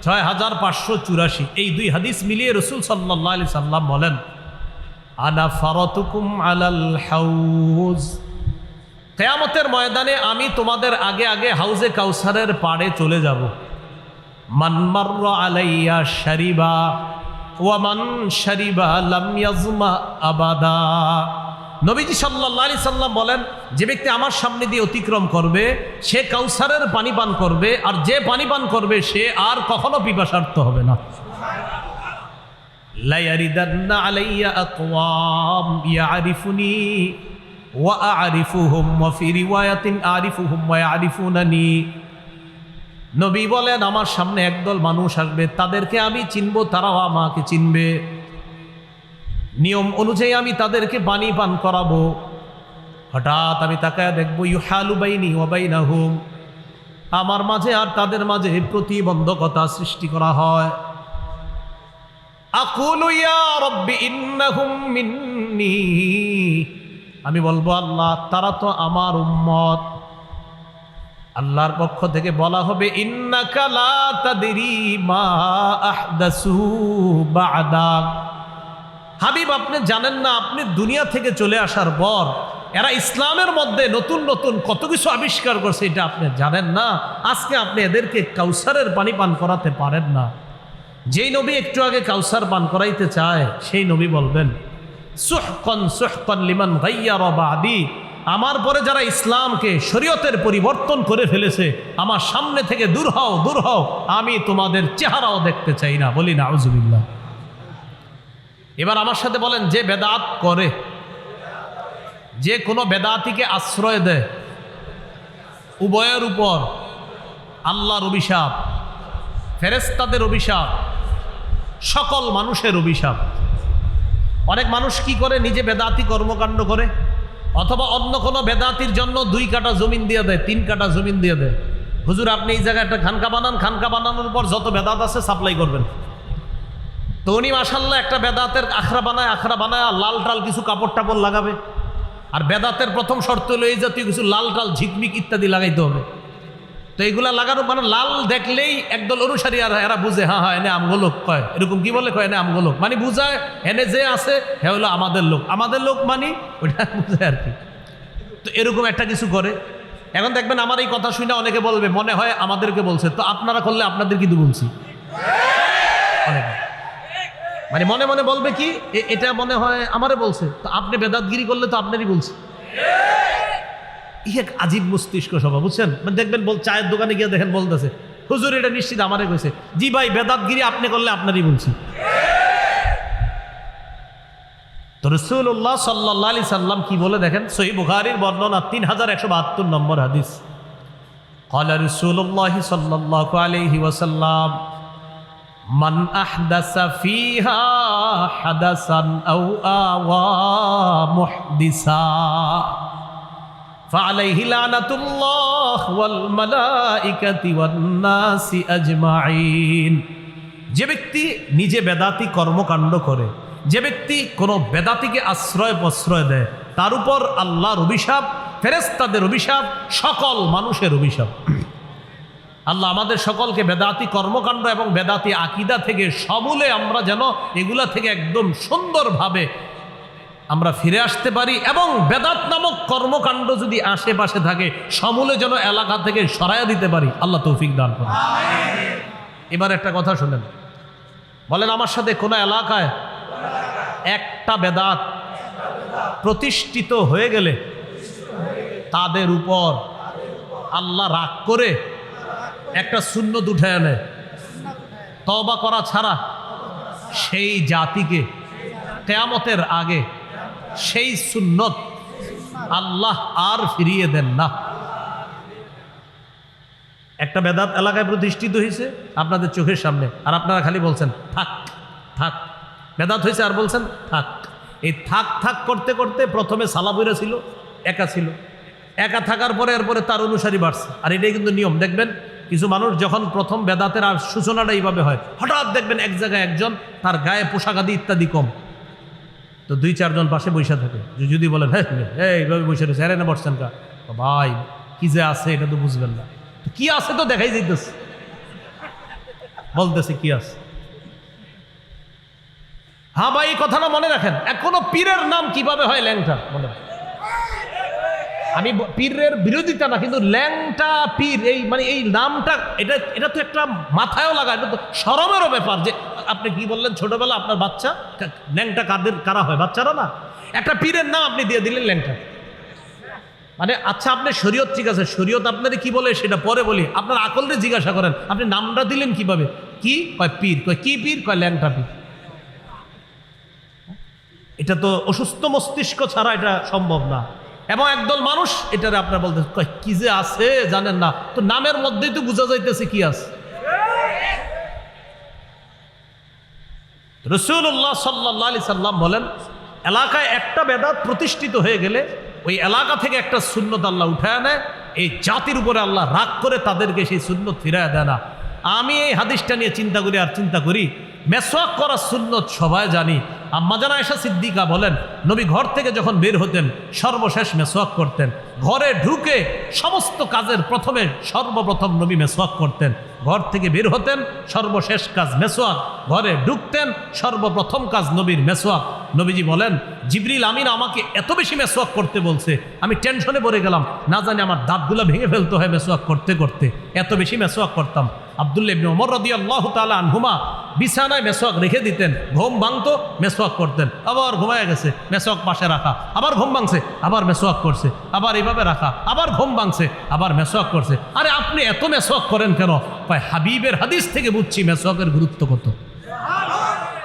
6584। এই দুই হাদিস মিলিয়ে রাসূল সাল্লাল্লাহু আলাইহি সাল্লাম বলেন আনা ফারাতুকুম আলাল হাউজ। কিয়ামতের ময়দানে আমি তোমাদের আগে আগে হাউজে কাউসারের পাড়ে চলে যাব। মান মাররা আলাইয়া শারিবা ওয়া মান শারিবা লাম ইয়াজমা আবাদা। নবীজি সাল্লাল্লাহু আলাইহি সাল্লাম বলেন যে ব্যক্তি আমার সামনে দিয়ে অতিক্রম করবে সে কাউসারের পানি পান করবে, আর যে পানি পান করবে সে আর কখনো পিপাসার্ত হবে না। লা ইয়ারিদান্না আলাইয়া আকওয়াম ইয়ারিফুনি ওয়া আরিফুহুম ওয়া ফি রিওয়ায়াতিন আরিফুহুম ওয়া ইয়ারিফুনানি। নবী বলেন আমার সামনে একদল মানুষ আসবে, তাদেরকে আমি চিনব, তারাও আমাকে চিনবে। নিয়ম অনুযায়ী আমি তাদেরকে পানি পান করাবো। হঠাৎ আমি তাকায় দেখবো ইউহালু বাইনি ওয়া বাইনাহুম, আমার মাঝে আর তাদের মাঝে প্রতিবন্ধকতা সৃষ্টি করা হয়। আকুলু ইয়া রাব্বি ইন্নাহুম মিন্নি, আমি বলবো আল্লাহ তারা তো আমার উম্মত। আল্লাহর পক্ষ থেকে বলা হবে ইন্নাকা লা তাদরি মা আহদাসু বা'দাক। হাবিব আপনি জানেন না, আপনি দুনিয়া থেকে চলে আসার পর এরা ইসলামের মধ্যে নতুন নতুন কত কিছু আবিষ্কার করছে, এটা আপনি জানেন না। আজকে আপনি এদেরকে কাউসারের পানি পান করাতে পারেন না। যেই নবী একটু আগে কাউসার পান করাইতে চায় সেই নবী বলবেন সুহকান সুহকান লিমান গায়্যারা বাদি। আমার পরে যারা ইসলামকে শরীয়তের পরিবর্তন করে ফেলেছে আমার সামনে থেকে দূর হও, দূর হও, আমি তোমাদের চেহারাও দেখতে চাই না। বলি নাউজুবিল্লাহ। এবার আমার সাথে বলেন, যে বেদাত করে, যে কোনো বেদাতিকে আশ্রয় দেয়, উভয়ের উপর আল্লাহর অভিশাপ, ফেরেশতাদের অভিশাপ, সকল মানুষের অভিশাপ। অনেক মানুষ কি করে, নিজে বেদাতি কর্মকাণ্ড করে, অথবা অন্য কোনো বেদাতির জন্য 2 কাঠা জমিন দিয়ে দেয়, 3 কাঠা জমিন দিয়ে দেয়। হুজুর আপনি এই জায়গায় একটা খানকা বানান, খানকা বানানোর পর যত বেদাত আছে সাপ্লাই করবেন। তো উনি মাশাল্লাহ একটা বেদাতের আখড়া বানায় লাল টাল কিছু কাপড় টাপড় লাগাবে। আর বেদাতের প্রথম শর্ত হলো এই জাতীয় কিছু লাল টাল ঝিকমিক ইত্যাদি লাগাইতে হবে। তো এইগুলা লাগানো মানে লাল দেখলেই একদল অনুসারী আর এরা বুঝে হ্যাঁ হ্যাঁ এনে আমগোলোক কয়, এরকম কি বলে কয় এনে আমগোলোক, মানে বুঝায় এনে যে আছে হ্যাঁ হলো আমাদের লোক, আমাদের লোক মানে ওইটা বুঝায় আর কি। তো এরকম একটা কিছু করে। এখন দেখবেন আমার এই কথা শুনে অনেকে বলবে মনে হয় আমাদেরকে বলছে, তো আপনারা করলে আপনাদের কিন্তু বলছি। অনেকে মানে মনে মনে বলবে কি এটা মনে হয় আমারে বলছে, তো আপনি বেদাতগিরি করলে তো আপনারই বলছে। এক আজীব মস্তিষ্ক সভা, বুঝছেন? মানে দেখবেন চায়ের দোকানে গিয়ে দেখেন বলতেছে হুজুর এটা নিশ্চিত আমারে কইছে। জি ভাই বেদাতগিরি আপনি করলে আপনারই বলছি। তো রাসূলুল্লাহ সাল্লাল্লাহু আলাইহি সাল্লাম কি বলে দেখেন, সহিহ বুখারীর বর্ণনা 3172 নম্বর হাদিস। ক্বালা রাসূলুল্লাহ সাল্লাল্লাহু আলাইহি ওয়াসাল্লাম মান আহদাসা ফিহা হাদাসান আও আওয়া মুহদিসা ফাআলাইহি লানাতুল্লাহ ওয়াল মালাইকাতি ওয়ান নাসি আজমাইন। যে ব্যক্তি নিজে বেদাতি কর্মকাণ্ড করে, যে ব্যক্তি কোনো বেদাতিকে আশ্রয় প্রশ্রয় দেয়, তার উপর আল্লাহর অভিশাপ, ফেরেশতাদের অভিশাপ, সকল মানুষের অভিশাপ। আল্লাহ আমাদের সকলকে বেদাতি কর্মকাণ্ড এবং বেদাতি আকীদা থেকে সমূলে আমরা যেন এগুলা থেকে একদম সুন্দরভাবে আমরা ফিরে আসতে পারি, এবং বেদাত নামক কর্মকাণ্ড যদি আশেপাশে থাকে সমূলে যেন এলাকা থেকে সরাইয়া দিতে পারি। আল্লাহ তৌফিক দান করুন। এবার একটা কথা শুনেন, বলেন আমার সাথে কোন এলাকায় একটা বেদাত প্রতিষ্ঠিত হয়ে গেলে তাদের উপর আল্লাহ রাগ করে একটা সুন্নত উঠে আনে, তওবা করা ছাড়া সেই জাতিকে কিয়ামতের আগে সেই সুন্নত আল্লাহ আর ফিরিয়ে দেন না। একটা বেদাত এলাকায় প্রতিষ্ঠিত হয়েছে আপনাদের চোখের সামনে, আর আপনারা খালি বলছেন থাক থাক, বেদাত হয়েছে আর বলছেন থাক। এই থাক থাক করতে করতে প্রথমে সালাফিরা ছিল, একা ছিল, একা থাকার পরে এরপরে তার অনুসারী বাড়ছে। আর এটাই কিন্তু নিয়ম। দেখবেন কিছু মানুষ যখন প্রথম বেদাতের আর সূচনাটা এইভাবে হয়, হঠাৎ দেখবেন এক জায়গায় একজন, তার গায়ে পোশাক আদি ইত্যাদি কম, তো 2-4 জন পাশে বসে থাকে। যদি বলেন হ্যাঁ এইভাবে বসে রয়েছে, হ্যাঁ না বসছেন কা, ভাই কি যে আছে এটা তো বুঝবেন না, কি আছে তো দেখাই যাইতেছে, বলতেছে কি আছে। হ্যাঁ ভাই এই কথাটা মনে রাখেন, এখনো পীরের নাম কিভাবে হয় ল্যাংটা, মনে রাখেন। আমি পীরের বিরোধিতা না, কিন্তু ল্যাংটা পীর এই মানে এই নামটা এটা তো একটা মাথায়ও লাগা, এটা তো শরমেরও ব্যাপার। যে আপনি কি বললেন ছোটবেলা আপনার বাচ্চা ল্যাংটা কারা হয়, বাচ্চারা না। একটা পীরের নাম আপনি দিয়ে দিলেন ল্যাংটা। মানে আচ্ছা আপনি শরীয়ত ঠিক আছে, শরীয়ত আপনার কি বলে সেটা পরে বলি, আপনার আকলরে জিজ্ঞাসা করেন আপনি নামটা দিলেন কিভাবে। কি কয় পীর, কয় কি পীর, কয় ল্যাংটা পীর। এটা তো অসুস্থ মস্তিষ্ক ছাড়া এটা সম্ভব না। এবং একদল মানুষ এটারে আপনার বলতে কয় কি যে আছে জানেন না, তো নামের মধ্যেই তো বোঝা যাইতেছে কি আছে। রাসূলুল্লাহ সাল্লাল্লাহু আলাইহি সাল্লাম বলেন, এলাকায় একটা বেদাত প্রতিষ্ঠিত হয়ে গেলে ওই এলাকা থেকে একটা সুন্নত আল্লাহ উঠায় নেয়, এই জাতির উপরে আল্লাহ রাগ করে তাদেরকে সেই সুন্নত ফিরায় দেয় না। আমি এই হাদিসটা নিয়ে চিন্তা করি আর চিন্তা করি, মেসওয়াক করা সুন্নত সবাই জানি। আম্মা জান আয়েশা সিদ্দিকা বলেন, নবী ঘর থেকে যখন বের হতেন সর্বশেষ মেসওয়াক করতেন। ঘরে ঢুকে সমস্ত কাজের সর্বপ্রথম নবী মেসওয়াক করতেন। ঘর থেকে বের হতেন সর্বশেষ কাজ মেসওয়াক, ঘরে ঢুকতেন সর্বপ্রথম কাজ নবীর মেসওয়াক। নবীজি বলেন, জিবরিল আমিন আমাকে এত বেশি মেসওয়াক করতে বলছে, আমি টেনশনে পড়ে গেলাম, না জানি আমার দাঁতগুলো ভেঙে ফেলতে হয় মেসওয়াক করতে করতে, এত বেশি মেসওয়াক করতাম। আব্দুল্লাহ ইবনে ওমর রাদিয়াল্লাহু তাআলা আনহুমা বিছানায় মেসওয়াক রেখে দিতেন, ঘুম ভাঙতো মেসওয়াক করতেন, আবার ঘুমায় গেছে মেসওয়াক পাশে রাখা, আবার ঘুম ভাঙছে আবার মেসওয়াক করছে, আবার এইভাবে রাখা, আবার ঘুম ভাঙছে আবার মেসওয়াক করছে। আরে আপনি এত মেসওয়াক করেন কেন? কয় হাবিবের হাদিস থেকে বুঝছি মেসওয়াকের গুরুত্ব কত।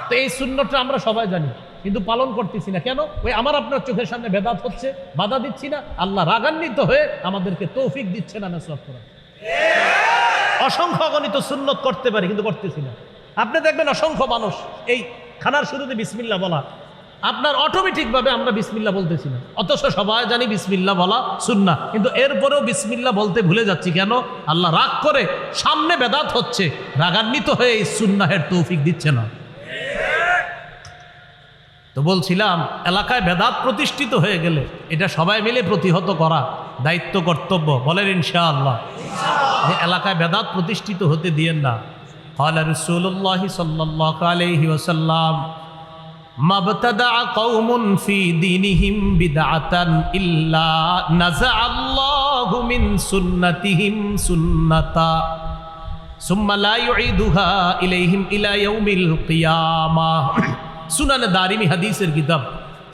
তো এই সুন্নতটা আমরা সবাই জানি, কিন্তু পালন করতেছি না কেন? ওই আমার আপনার চোখের সামনে বেদাত হচ্ছে, বাধা দিচ্ছি না, আল্লাহ রাগান্বিত হয়ে আমাদেরকে তৌফিক দিচ্ছে না মেসওয়াক করা। অসংখ্য অগণিত সুন্নত করতে পারি কিন্তু করতেছি না। আপনি দেখবেন অসংখ্য মানুষ এই খানার শুরুতে বিসমিল্লাহ বলা, আপনার অটোমেটিকভাবে আমরা বিসমিল্লাহ বলতেছি না, অথচ সবাই জানি বিসমিল্লাহ বলা সুন্নাহ, কিন্তু এরপরেও বিসমিল্লাহ বলতে ভুলে যাচ্ছি কেন? আল্লাহ রাগ করে, সামনে বেদাত হচ্ছে, রাগান্বিত হয়ে এই সুন্নাহের তৌফিক দিচ্ছে না। তো বলছিলাম এলাকায় বেদাত প্রতিষ্ঠিত হয়ে গেলে এটা সবাই মিলে প্রতিহত করা দায়িত্ব, কর্তব্য। বলেন ইনশাআল্লাহ। এলাকায় বেদাত প্রতিষ্ঠিত হতে দিয়েন না। قال رسول الله صلى الله عليه وسلم ما ابتدع قوم في دينهم بدعة إلا نزع الله من سنتهم سنة ثم لا يعيدها إليهم إلى يوم القيامة। সুনানে দারিমি হাদিসের কিতাব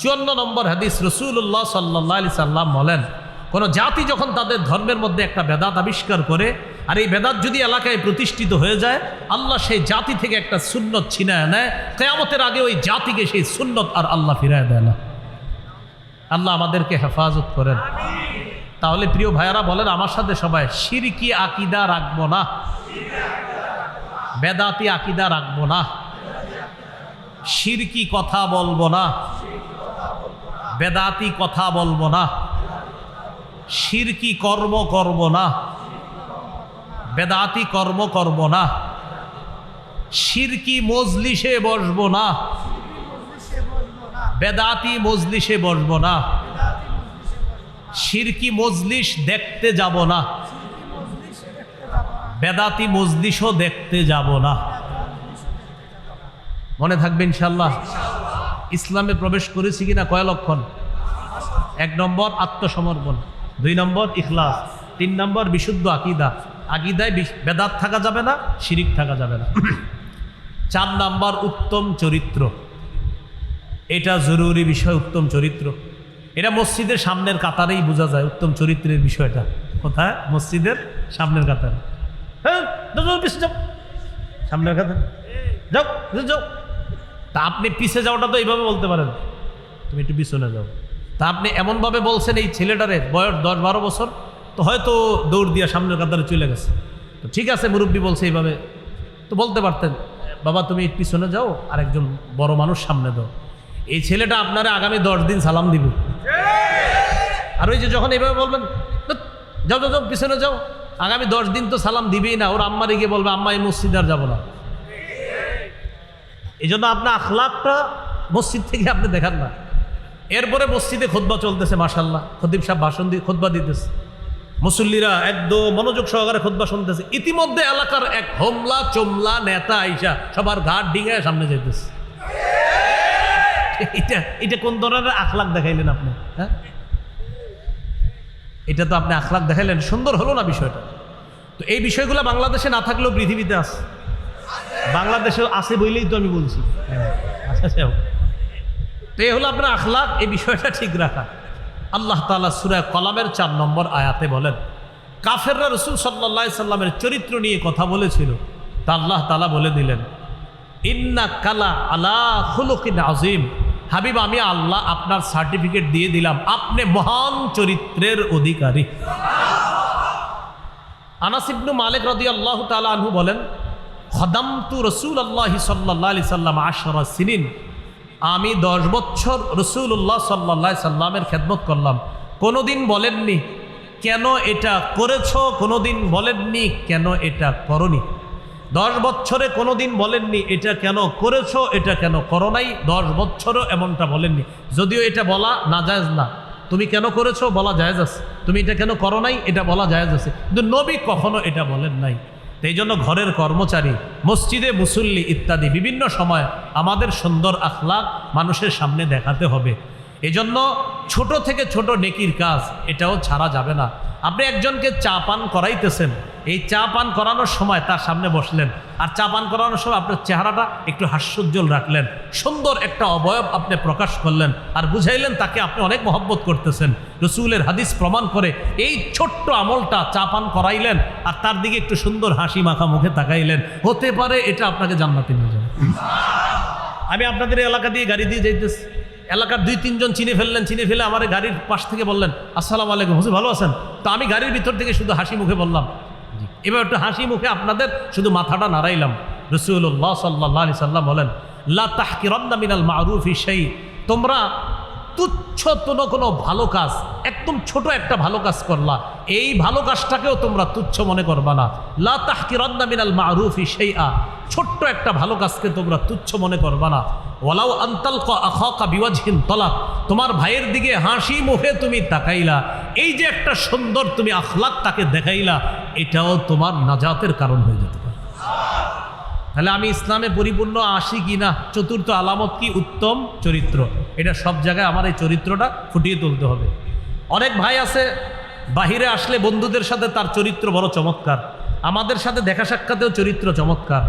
54 নম্বর হাদিস। রাসূলুল্লাহ সাল্লাল্লাহু আলাইহি সাল্লাম বলেন, কোন জাতি যখন তাদের ধর্মের মধ্যে একটা বেদাত আবিষ্কার করে, আর এই বেদাত যদি এলাকায় প্রতিষ্ঠিত হয়ে যায়, আল্লাহ সেই জাতি থেকে একটা সুন্নত ছিনায় নেয়, কিয়ামতের আগে ওই জাতিকে সেই সুন্নত আর আল্লাহ ফিরায় দেয় না। আল্লাহ আমাদেরকে হেফাজত করেন। তাহলে প্রিয় ভাইয়ারা বলেন আমার সাথে সবাই, শিরকি আকীদা রাখবো না। বেদাতি আকীদা রাখবো না, শিরকি কথা বলবো না, বেদাতি কথা বলবো না, শিরকি কর্ম করব না, বেদাতি কর্ম করব না, শিরকি মজলিসে বসবো না, বেদাতি মজলিসে বসবো না, শিরকি মজলিস দেখতে যাব না, বেদাতি মজলিসও দেখতে যাব না। মনে থাকবে ইনশাআল্লাহ। ইসলামে প্রবেশ করেছি কিনা কয় লক্ষণ? 1 নম্বর আত্মসমর্পণ, 2 নম্বর ইখলাস, 3 নম্বর বিশুদ্ধ আকীদা। আকীদায় বেদাত থাকা যাবে না, শিরিক থাকা যাবে না। 4 নম্বর উত্তম চরিত্র। এটা জরুরি বিষয়, উত্তম চরিত্র। এটা মসজিদের সামনের কাতারেই বোঝা যায় উত্তম চরিত্রের বিষয়টা। কোথায়? মসজিদের সামনের কাতারে। হ্যাঁ, যাও সামনের কাতারে, যাও যাও। তা আপনি পিছে যাওয়াটা তো এইভাবে বলতে পারেন, তুমি একটু পিছনে যাও। তা আপনি এমনভাবে বলছেন এই ছেলেটারে বয়স 10-12 বছর, তো হয়তো দৌড় দিয়া সামনের কাতারে চলে গেছে। তো ঠিক আছে, মুরব্বী বলছে এইভাবে, তো বলতে পারতেন বাবা তুমি পিছনে যাও, আর একজন বড় মানুষ সামনে দাও। এই ছেলেটা আপনারা আগামী 10 দিন সালাম দিবে। আর ওই যে যখন এইভাবে বলবেন যাও যাও যাও পিছনে যাও, আগামী 10 দিন তো সালাম দিবেই না। ওর আম্মারে গিয়ে বলবে আম্মা এই মসজিদে আর যাবো না। এই জন্য আপনার আখলাকটা মসজিদ থেকে আপনি দেখান না। এরপরে মসজিদে খুতবা চলতেছে, মাশাআল্লাহ, খতিব সাহেব ভাষণ দিয়ে খুতবা দিতেছে, মুসল্লিরা একদম মনোযোগ সহকারে খুতবা শুনতেছে। ইতিমধ্যে এলাকার এক হোমলা চোমলা নেতা আইসা সবার ঘাট ডিঙায় সামনে যাইতেছে। এটা কোন ধরনের আখলাক দেখাইলেন আপনি? হ্যাঁ, এটা তো আপনি আখলাক দেখাইলেন, সুন্দর হলো না বিষয়টা? তো এই বিষয়গুলো বাংলাদেশে না থাকলেও পৃথিবীতে আছে। বাংলাদেশে আছে বইলেই তো আমি বলছি। আচ্ছা, তো এই হলো আপনার আখলাক, এই বিষয়টা ঠিক রাখা। আল্লাহ তাআলা সূরা কলামের 4 নম্বর আয়াতে বলেন, কাফেররা রাসূল সাল্লাল্লাহু আলাইহি সাল্লামের চরিত্র নিয়ে কথা বলেছিল, তা আল্লাহ তাআলা বলে দিলেন, ইন্নাকা লা আলা খুলুকিন আযীম। হাবিব, আমি আল্লাহ আপনার সার্টিফিকেট দিয়ে দিলাম, আপনি মহান চরিত্রের অধিকারী। আনাস ইবনে মালিক রাদিয়াল্লাহু তাআলা আনহু বলেন, খদামতু রাসূলুল্লাহি সাল্লাল্লাহু আলাইহি সাল্লাম 10 সিনিন। আমি 10 বছর রাসূলুল্লাহ সাল্লাল্লাহু আলাইহি সাল্লামের খেদমত করলাম। কোনোদিন বলেননি কেন এটা করেছো, কোনোদিন বলেননি কেন এটা করনি। 10 বছরে কোনোদিন বলেননি এটা কেন করেছো, এটা কেন করো নাই। 10 বছরও এমনটা বলেননি। যদিও এটা বলা নাজায়েজ না, তুমি কেন করেছো বলা জায়েজ আছে, তুমি এটা কেন করো নাই এটা বলা জায়েজ আছে, কিন্তু নবী কখনো এটা বলেন নাই। এই জন্য ঘরের কর্মচারী, মসজিদে মুসল্লি ইত্যাদি বিভিন্ন সময় আমাদের সুন্দর আখলাক মানুষের সামনে দেখাতে হবে। এজন্য ছোট থেকে ছোট নেকির কাজ এটাও ছাড়া যাবে না। আপনি একজনকে চা পান করাইতেছেন, এই চা পান করানোর সময় তার সামনে বসলেন, আর চা পান করানোর সময় আপনার চেহারাটা একটু হাস্যোজ্জ্বল রাখলেন, সুন্দর একটা অবয়ব আপনি প্রকাশ করলেন, আর বুঝাইলেন তাকে আপনি অনেক মহব্বত করতেছেন। রসুলের হাদিস প্রমাণ করে এই ছোট্ট আমলটা, চা পান করাইলেন আর তার দিকে একটু সুন্দর হাসি মাখা মুখে তাকাইলেন, হতে পারে এটা আপনাকে জান্নাতে নিয়ে যাবে। আমি আপনাদের এলাকা দিয়ে গাড়ি দিয়ে যাইতেছি, এলাকার 2-3 জন চিনে ফেললেন, চিনে ফেলে আমার গাড়ির পাশ থেকে বললেন আসসালামু আলাইকুম হুজুর, ভালো আছেন? তো আমি গাড়ির ভিতর থেকে শুধু হাসি মুখে বললাম এবার একটু হাসি মুখে আপনাদের শুধু মাথাটা নাড়াইলাম। রাসূলুল্লাহ সাল্লাল্লাহু আলাইহি সাল্লাম বলেন, লা তাহকিরান্না মিনাল মারুফি শাই। তোমরা তুচ্ছ কোনো ভালো কাজ, একদম ছোট একটা ভালো কাজ করলা, এই ভালো কাজটাকেও তোমরা তুচ্ছ মনে করবা না। লা তাহকিরান্না মিনাল মারুফি শাইআ, ছোট্ট একটা ভালো কাজকে তোমরা তুচ্ছ মনে করবা না। ওয়ালাউ আনতালকা আখাকা বিওয়াজহিন তালাক, তোমার ভাইয়ের দিকে হাসি মুখে তুমি তাকাইলা, এই যে একটা সুন্দর তুমি আখলাক তাকে দেখাইলা, এটাও তোমার নাজাতের কারণ হয়ে যেতে পারে। তাহলে আমি ইসলামে পরিপূর্ণ আসি কি না? চতুর্থ আলামত কি? উত্তম চরিত্র। এটা সব জায়গায় আমার এই চরিত্রটা ফুটিয়ে তুলতে হবে। অনেক ভাই আছে বাহিরে আসলে বন্ধুদের সাথে তার চরিত্র বড় চমৎকার, আমাদের সাথে দেখা সাক্ষাতেও চরিত্র চমৎকার,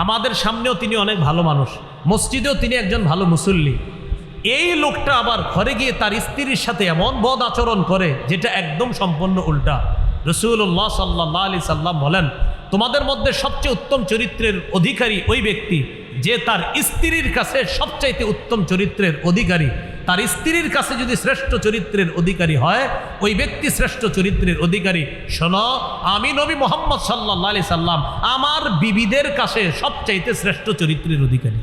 আমাদের সামনেও তিনি অনেক ভালো মানুষ, মসজিদেও তিনি একজন ভালো মুসল্লি। এই লোকটা আবার ঘরে গিয়ে তার স্ত্রীর সাথে এমন বদ আচরণ করে যেটা একদম সম্পূর্ণ উল্টা। রাসূলুল্লাহ সাল্লাল্লাহু আলাইহি সাল্লাম বলেন, তোমাদের মধ্যে সবচেয়ে উত্তম চরিত্রের অধিকারী ওই ব্যক্তি যে তার স্ত্রীর কাছে সবচাইতে উত্তম চরিত্রের অধিকারী। তার স্ত্রীর কাছে যদি শ্রেষ্ঠ চরিত্রের অধিকারী হয়, ওই ব্যক্তি শ্রেষ্ঠ চরিত্রের অধিকারী। শোনো, আমি নবী মুহাম্মদ সাল্লাল্লাহু আলাইহি সাল্লাম আমার বিবিদের কাছে সবচাইতে শ্রেষ্ঠ চরিত্রের অধিকারী।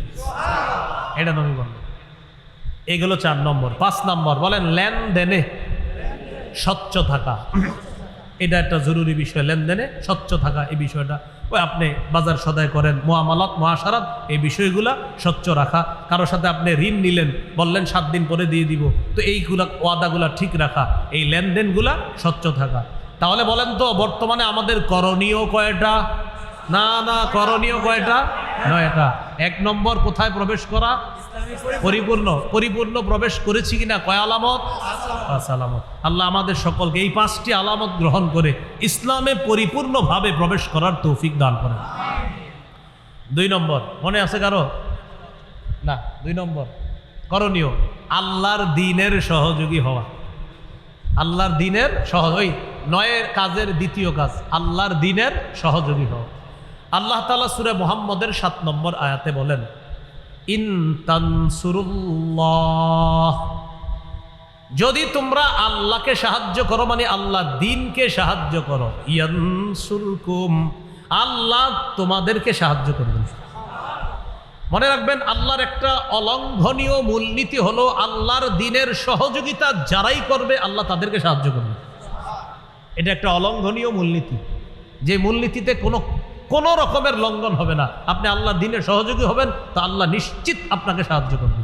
এটা নবী বললেন। এগুলো 4 নম্বর। 5 নম্বর বলেন লেনদেনে স্বচ্ছ থাকা। এটা একটা জরুরি বিষয়, লেনদেনে স্বচ্ছ থাকা। এই বিষয়টা ওই আপনি বাজার সদাই করেন, মুআমালাত মুআশারাত, এই বিষয়গুলা স্বচ্ছ রাখা। কারোর সাথে আপনি ঋণ নিলেন, বললেন 7 দিন পরে দিয়ে দিব, তো এইগুলা ওয়াদাগুলা ঠিক রাখা, এই লেনদেনগুলা স্বচ্ছ থাকা। তাহলে বলেন তো বর্তমানে আমাদের করণীয় কয়টা? না, করণীয় কয়টা? 9টা। 1 নম্বর কোথায় প্রবেশ করা? পরিপূর্ণ প্রবেশ করেছি কিনা? কয় আলামত? 5 আলামত। আল্লাহ আমাদের সকলকে এই 5টি আলামত গ্রহণ করে ইসলামে পরিপূর্ণভাবে প্রবেশ করার তৌফিক দান করেন। 2 নম্বর মনে আছে কারো? না, 2 নম্বর করণীয় আল্লাহর দ্বীনের সহযোগী হওয়া। আল্লাহর দ্বীনের ওই 9 কাজের দ্বিতীয় কাজ আল্লাহর দ্বীনের সহযোগী হওয়া। আল্লাহ তাআলা সূরা মুহাম্মদের 7 নম্বর আয়াতে বলেন, ইন তানসুরুল্লাহ, যদি তোমরা আল্লাহকে সাহায্য করো, মানে আল্লাহর দ্বীনকে সাহায্য করো, ইয়ানসুরকুম, আল্লাহ তোমাদেরকে সাহায্য করবেন। মনে রাখবেন, আল্লাহর একটা অলঙ্ঘনীয় মূলনীতি হলো আল্লাহর দ্বীনের সহযোগিতা যারাই করবে আল্লাহ তাদেরকে সাহায্য করবে। এটা একটা অলঙ্ঘনীয় মূলনীতি, যে মূলনীতিতে কোনো রকমের লঙ্ঘন হবে না। আপনি আল্লাহর দ্বীনের সহযোগী হবেন তো আল্লাহ নিশ্চিত আপনাকে সাহায্য করবে।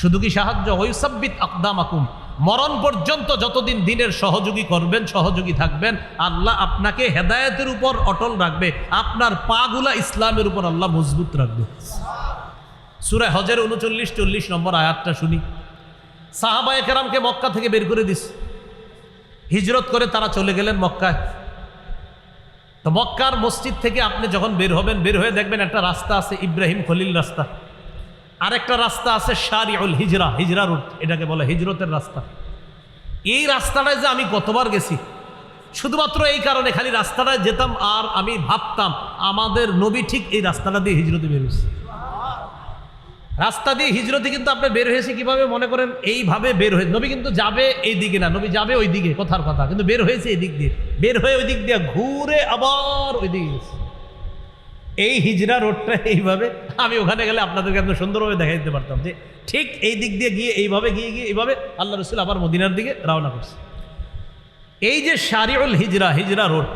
শুধু কি সাহায্য, ওয়াইসাব্বিত আকদামাকুম, মরণ পর্যন্ত যতদিন দ্বীনের সহযোগী করবেন, সহযোগী থাকবেন, আল্লাহ আপনাকে হেদায়েতের উপর অটল রাখবে, আপনার পাগুলা ইসলামের উপর আল্লাহ মজবুত রাখবে। সূরা হজের 39-40 নম্বর আয়াতটা শুনি। সাহাবায়ে কেরামকে মক্কা থেকে বের করে দিস, হিজরত করে তারা চলে গেলেন মক্কায়। তো মক্কার মসজিদ থেকে আপনি যখন বের হবেন, বের হয়ে দেখবেন একটা রাস্তা আছে ইব্রাহিম খলিল রাস্তা, আরেকটা রাস্তা আছে শারিউল হিজরা, হিজরা রুট, এটাকে বলে হিজরতের রাস্তা। এই রাস্তাটায় যে আমি কতবার গেছি, শুধুমাত্র এই কারণে, খালি রাস্তাটায় যেতাম আর আমি ভাবতাম আমাদের নবী ঠিক এই রাস্তাটা দিয়ে হিজরতে বের হয়েছে। রাস্তা দিয়ে হিজরতে কিন্তু আপনি বের হয়েছে কিভাবে? মনে করেন এইভাবে বের হয়েছে, নবী কিন্তু যাবে এই দিকে না, নবী যাবে ওই দিকে, কথার কথা, কিন্তু বের হয়েছে এই দিক দিয়ে, বের হয়ে ওই দিক দিয়ে ঘুরে আবার ওই দিকে গেছে। এই হিজরা রোডটা এইভাবে, আমি ওখানে গেলে আপনাদেরকে একদম সুন্দরভাবে দেখা দিতে পারতাম যে ঠিক এই দিক দিয়ে গিয়ে এইভাবে এইভাবে আল্লাহ রসুল আবার মদিনার দিকে রওনা করছে। এই যে শারিউল হিজরা, হিজরা রোড,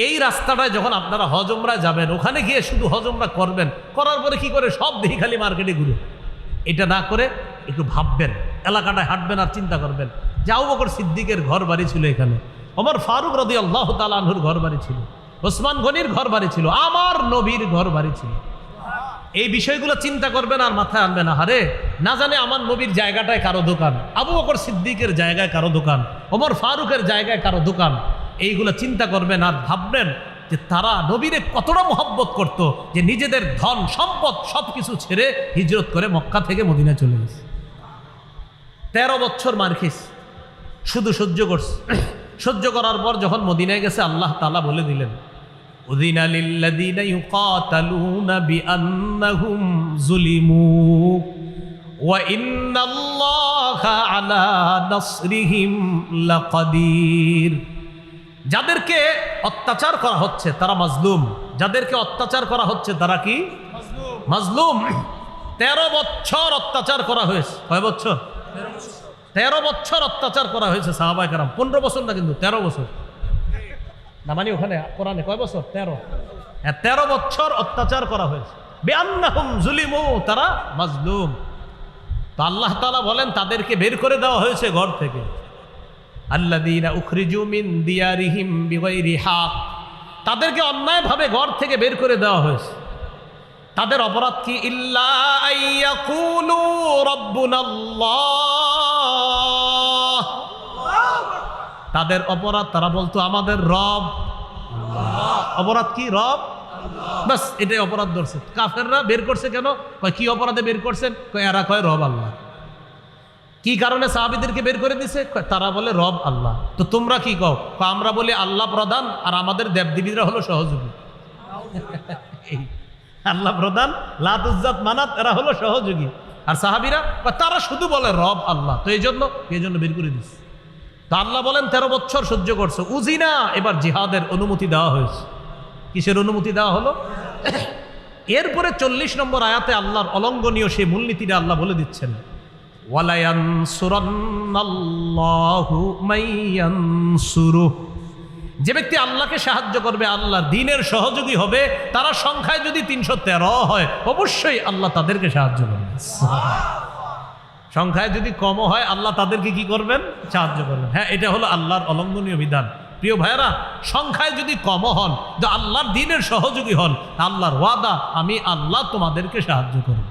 এই রাস্তাটায় যখন আপনারা হজ উমরা যাবেন, ওখানে গিয়ে শুধু হজ উমরা করবেন, করার পরে কি করে সব দেখি খালি মার্কেটে ঘুরে, এটা না করে একটু ভাববেন, এলাকাটায় হাঁটবেন আর চিন্তা করবেন যে আবু বকর সিদ্দিকের ঘর বাড়ি ছিল এখানে, ওমর ফারুক রাদিয়াল্লাহু তাআলা আনহুর ঘর বাড়ি ছিল, ওসমান গনির ঘর বাড়ি ছিল, আমার নবীর ঘর বাড়ি ছিল। এই বিষয়গুলো চিন্তা করবেন আর মাথায় আনবেন, আরে না জানে আমার নবীর জায়গাটায় কারো দোকান, আবু বকর সিদ্দিকের জায়গায় কারো দোকান, ওমর ফারুকের জায়গায় কারো দোকান। এইগুলো চিন্তা করবেন আর ভাববেন যে তারা নবীরে কতটা মহব্বত করত যে নিজেদের ধন সম্পদ সবকিছু ছেড়ে হিজরত করে মক্কা থেকে মদিনা চলে গেছে। 13 বছর মার খেয়েছে, শুধু সহ্য করছে। সহ্য করার পর যখন মদিনায় গেছে, আল্লাহ তাআলা বলে দিলেন, উযিনা লিল্লাযীনা ইউকাতালুনা বিআন্নাহুম যুলিমু ওয়া ইন্নাল্লাহা আলা নাসরিহিম লাকাদির। যাদেরকে অত্যাচার করা হচ্ছে তারা মাজলুম, যাদেরকে অত্যাচার করা হচ্ছে তারা কি? মাজলুম। 13 বছর অত্যাচার করা হয়েছে। কয় বছর? 13 বছর অত্যাচার করা হয়েছে সাহাবায়ে কেরাম। 15 বছর না, কিন্তু 13 বছর না, মানে ওখানে কোরআনে কয় বছর? 13। 13 বছর অত্যাচার করা হয়েছে। বিআন্নাহুম যুলিমু, তারা মাজলুম। তো আল্লাহ তাআলা বলেন তাদেরকে বের করে দেওয়া হয়েছে ঘর থেকে। আল্লাযীনা উখরিজু মিন দিয়ারিহিম বিগাইরি হক, তাদেরকে অন্যায়ভাবে ঘর থেকে বের করে দেওয়া হয়েছে। তাদের অপরাধ কি? ইল্লা আইয়াকুলু রাব্বুনাল্লাহ, তাদের অপরাধ তারা বলতো আমাদের রব আল্লাহ। অপরাধ কি? রব বাস, এটাই অপরাধ ধরছে। কাফেররা বের করছে কেন? কয় কি অপরাধে বের করছেন? কয় এরা কয় রব আল্লাহ। কি কারণে সাহাবীদেরকে বের করে দিছে? তারা বলে রব আল্লাহ। তো তোমরা কি কও? আমরা বলি আল্লাহ প্রধান আর আমাদের দেবদেবীরা হলো সহযোগী। আল্লাহ প্রধান, লাত উজ্জাত মানাত এরা হলো সহযোগী, আর সাহাবীরা তারা শুধু বলে রব আল্লাহ, তো এই জন্য বের করে দিচ্ছে। তা আল্লাহ বলেন 13 বছর সহ্য করছো, উজিনা, এবার জিহাদের অনুমতি দেওয়া হয়েছে। কিসের অনুমতি দেওয়া হলো? এরপরে 40 নম্বর আয়াতে আল্লাহর অলঙ্ঘনীয় সেই মূলনীতিটা আল্লাহ বলে দিচ্ছেন, ওয়ালা ইয়ানসুরান্নাল্লাহু মাইয়ানসুরুহ, যে ব্যক্তি আল্লাহকে সাহায্য করবে, আল্লাহর দ্বীনের সহযোগী হবে, তারা সংখ্যায় যদি 313 হয় অবশ্যই আল্লাহ তাদেরকে সাহায্য করবেন। সংখ্যায় যদি কম হয় আল্লাহ তাদেরকে কি করবেন? সাহায্য করবেন। হ্যাঁ, এটা হলো আল্লাহর অলঙ্ঘনীয় বিধান। প্রিয় ভাইয়েরা, সংখ্যায় যদি কম হন, যে আল্লাহর দ্বীনের সহযোগী হন, আল্লাহর ওয়াদা, আমি আল্লাহ তোমাদেরকে সাহায্য করব।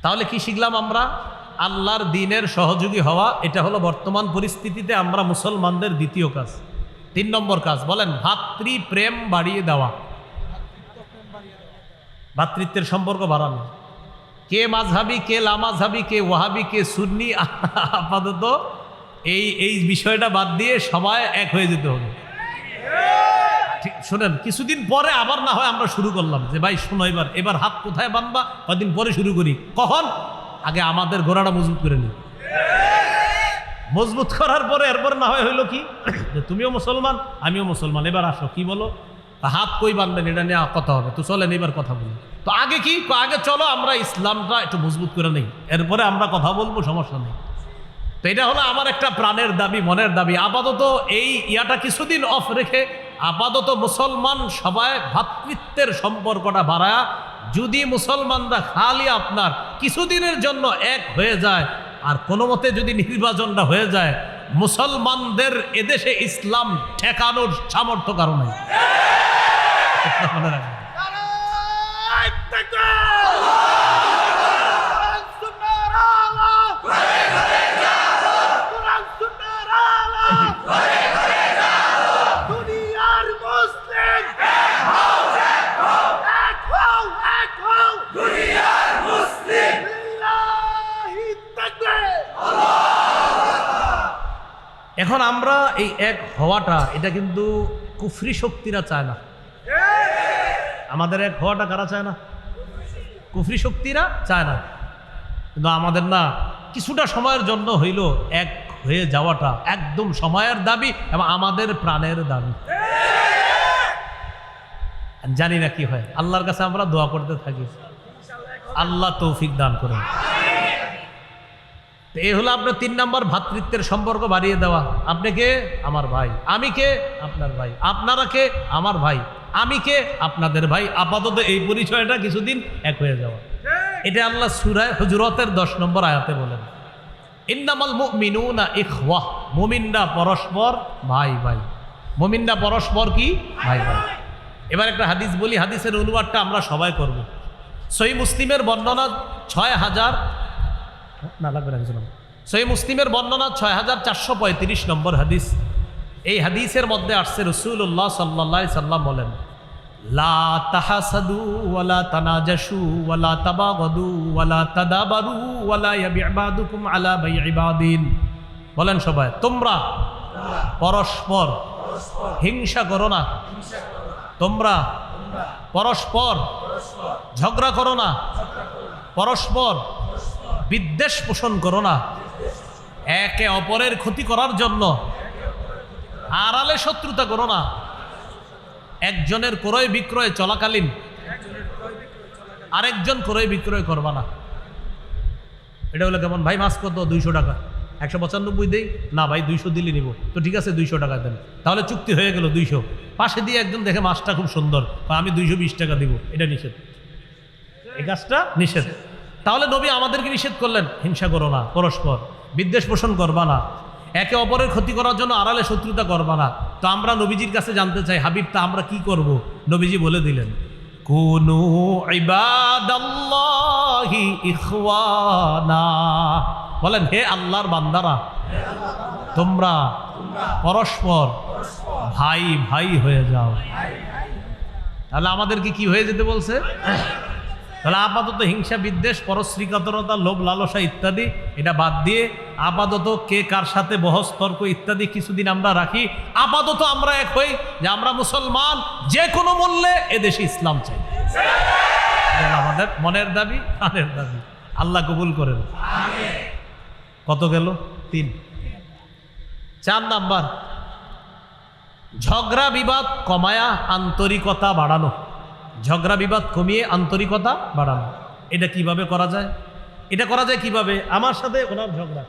তাহলে কি শিখলাম আমরা? আল্লাহর দ্বীনের সহযোগী হওয়া, এটা হলো বর্তমান পরিস্থিতিতে আমরা মুসলমানদের দ্বিতীয় কাজ। 3 নম্বর কাজ বলেন, ভাতৃপ্রেম বাড়িয়ে দেওয়া, ভাতৃত্বের সম্পর্ক বাড়ানো। কে মাযহাবি, কে লামাযহাবি, কে ওয়াহাবি, কে সুন্নি, আপাতত এই বিষয়টা বাদ দিয়ে সবাই এক হয়ে যেতে হবে। শোনেন, কিছুদিন পরে আবার না হয় আমরা শুরু করলাম যে ভাই শোনো, এবার হাত কোথায় বাঁধবা, কদিন পরে শুরু করি। কখন? আগে আমাদের গোড়াটা মজবুত করে নি। মজবুত করার পরে এরপর না হয় হইলো কি, যে তুমিও মুসলমান আমিও মুসলমান, এবার আসো, কি বলো, হাত কই বাঁধবেন এটা নিয়ে কথা হবে, তো চলেন এবার কথা বলি। তো আগে কি, আগে চলো আমরা ইসলামটা একটু মজবুত করে নেই, এরপরে আমরা কথা বলবো, সমস্যা নেই। তো এটা হলো আমার একটা প্রাণের দাবি, মনের দাবি। আপাতত এই ইয়াটা কিছুদিন অফ রেখে আপাতত মুসলমান সবাই ভ্রাতৃত্বের সম্পর্কটা বাড়ায়, যদি মুসলমানরা খালি আপনার কিছুদিনের জন্য এক হয়ে যায়, আর কোনো মতে যদি নির্বাচনটা হয়ে যায়, মুসলমানদের এদেশে ইসলাম ঠেকানোর সামর্থ্য কারণ নেই। মনে রাখবেন। এখন আমরা এই এক হওয়াটা, এটা কিন্তু কুফরি শক্তিরা চায় না। আমাদের এক হওয়াটা কারা চায় না? কুফরি শক্তিরা চায় না। কিন্তু আমাদের না, কিছুটা সময়ের জন্য হইল এক হয়ে যাওয়াটা একদম সময়ের দাবি এবং আমাদের প্রাণের দাবি। জানি না কি হয়, আল্লাহর কাছে আমরা দোয়া করতে থাকি, আল্লাহ তৌফিক দান করেন। এই হলো আপনার 3 নম্বর, ভ্রাতৃত্বের সম্পর্ক বাড়িয়ে দেওয়া। আপনি কে? আমার ভাই। আমি কে? আপনার ভাই। আপনারা কে? আমার ভাই। আমি কে? আপনাদের ভাই। আপাতত এই পরিচয়টা কিছুদিন এক হয়ে যাওয়া। এটা আল্লাহ সূরা হুজুরাতের 10 নম্বর আয়াতে বলেন, ইন্নামাল মুমিনুনা ইখওয়াহ, মুমিনরা পরস্পর ভাই ভাই। মুমিনরা পরস্পর কি? ভাই ভাই। এবার একটা হাদিস বলি, হাদিসের অনুবাদটা আমরা সবাই করব। সহিহ মুসলিমের বর্ণনা 6000 না লাগবে না কিছু না। সহিহ মুসলিমের বর্ণনা 6435 নম্বর হাদিস। এই হাদিসের মধ্যে আসছে রাসূলুল্লাহ সাল্লাল্লাহু আলাইহি সাল্লাম বলেন, লা তাহাসাদু ওয়ালা তানাজাশু ওয়ালা তাবাগাদু ওয়ালা তাদাবারু ওয়ালা ইয়াবি'বাদুকুম আলা বাই'বাদিন। বলেন সবাই, তোমরা পরস্পর হিংসা করো না, তোমরা পরস্পর ঝগড়া করো না, পরস্পর বিদ্বেষ পোষণ করো না, একে অপরের ক্ষতি করার জন্য আড়ালে শত্রুতা করো না। একজনের ক্রয় বিক্রয় চলাকালীন আরেকজন ক্রয় বিক্রয় করবা না। এটা হলো কেমন? ভাই মাছ কত? 200 টাকা। 195 দেই না ভাই, 200 দিলে নিব। তো ঠিক আছে 200 টাকা দেন, তাহলে চুক্তি হয়ে গেল 200। পাশে দিয়ে একজন দেখে মাছটা খুব সুন্দর, আমি 220 টাকা দিব, এটা নিষেধ, এই কাজটা নিষেধ। তাহলে নবী আমাদেরকে নিষেধ করলেন, হিংসা করো না, পরস্পর বিদ্বেষ পোষণ করবা না, একে অপরের ক্ষতি করার জন্য আড়ালে শত্রুতা করবা না। তো আমরা নবীজির কাছে জানতে চাই, হাবিব তা আমরা কি করব? নবীজি বলে দিলেন, কুনু ইবাদাল্লাহি ইখওয়ানা। বলেন, হে আল্লাহর বান্দারা, তোমরা পরস্পর ভাই ভাই হয়ে যাও। তাহলে আমাদেরকে কি হয়ে যেতে বলছে? তাহলে আপাতত হিংসা বিদ্বেষ পরশ্রীকাতরতা লোভ লালসা ইত্যাদি এটা বাদ দিয়ে আপাতত কে কার সাথে বহস তর্ক ইত্যাদি কিছুদিন আমরা রাখি। আপাতত আমরা এক হই যে আমরা মুসলমান, যে কোনো মূল্যে এদেশে ইসলাম চাই। আমাদের মনের দাবি, প্রাণের দাবি। আল্লাহ কবুল করেন। কত গেল? 3। 4 নাম্বার, ঝগড়া বিবাদ কমায়া আন্তরিকতা বাড়ানো। ঝগড়া বিবাদ কমিয়ে আন্তরিকতা বাড়ানো। এটা কিভাবে করা যায়? এটা করা যায় কিভাবে? আমার সাথে ওনার ঝগড়া,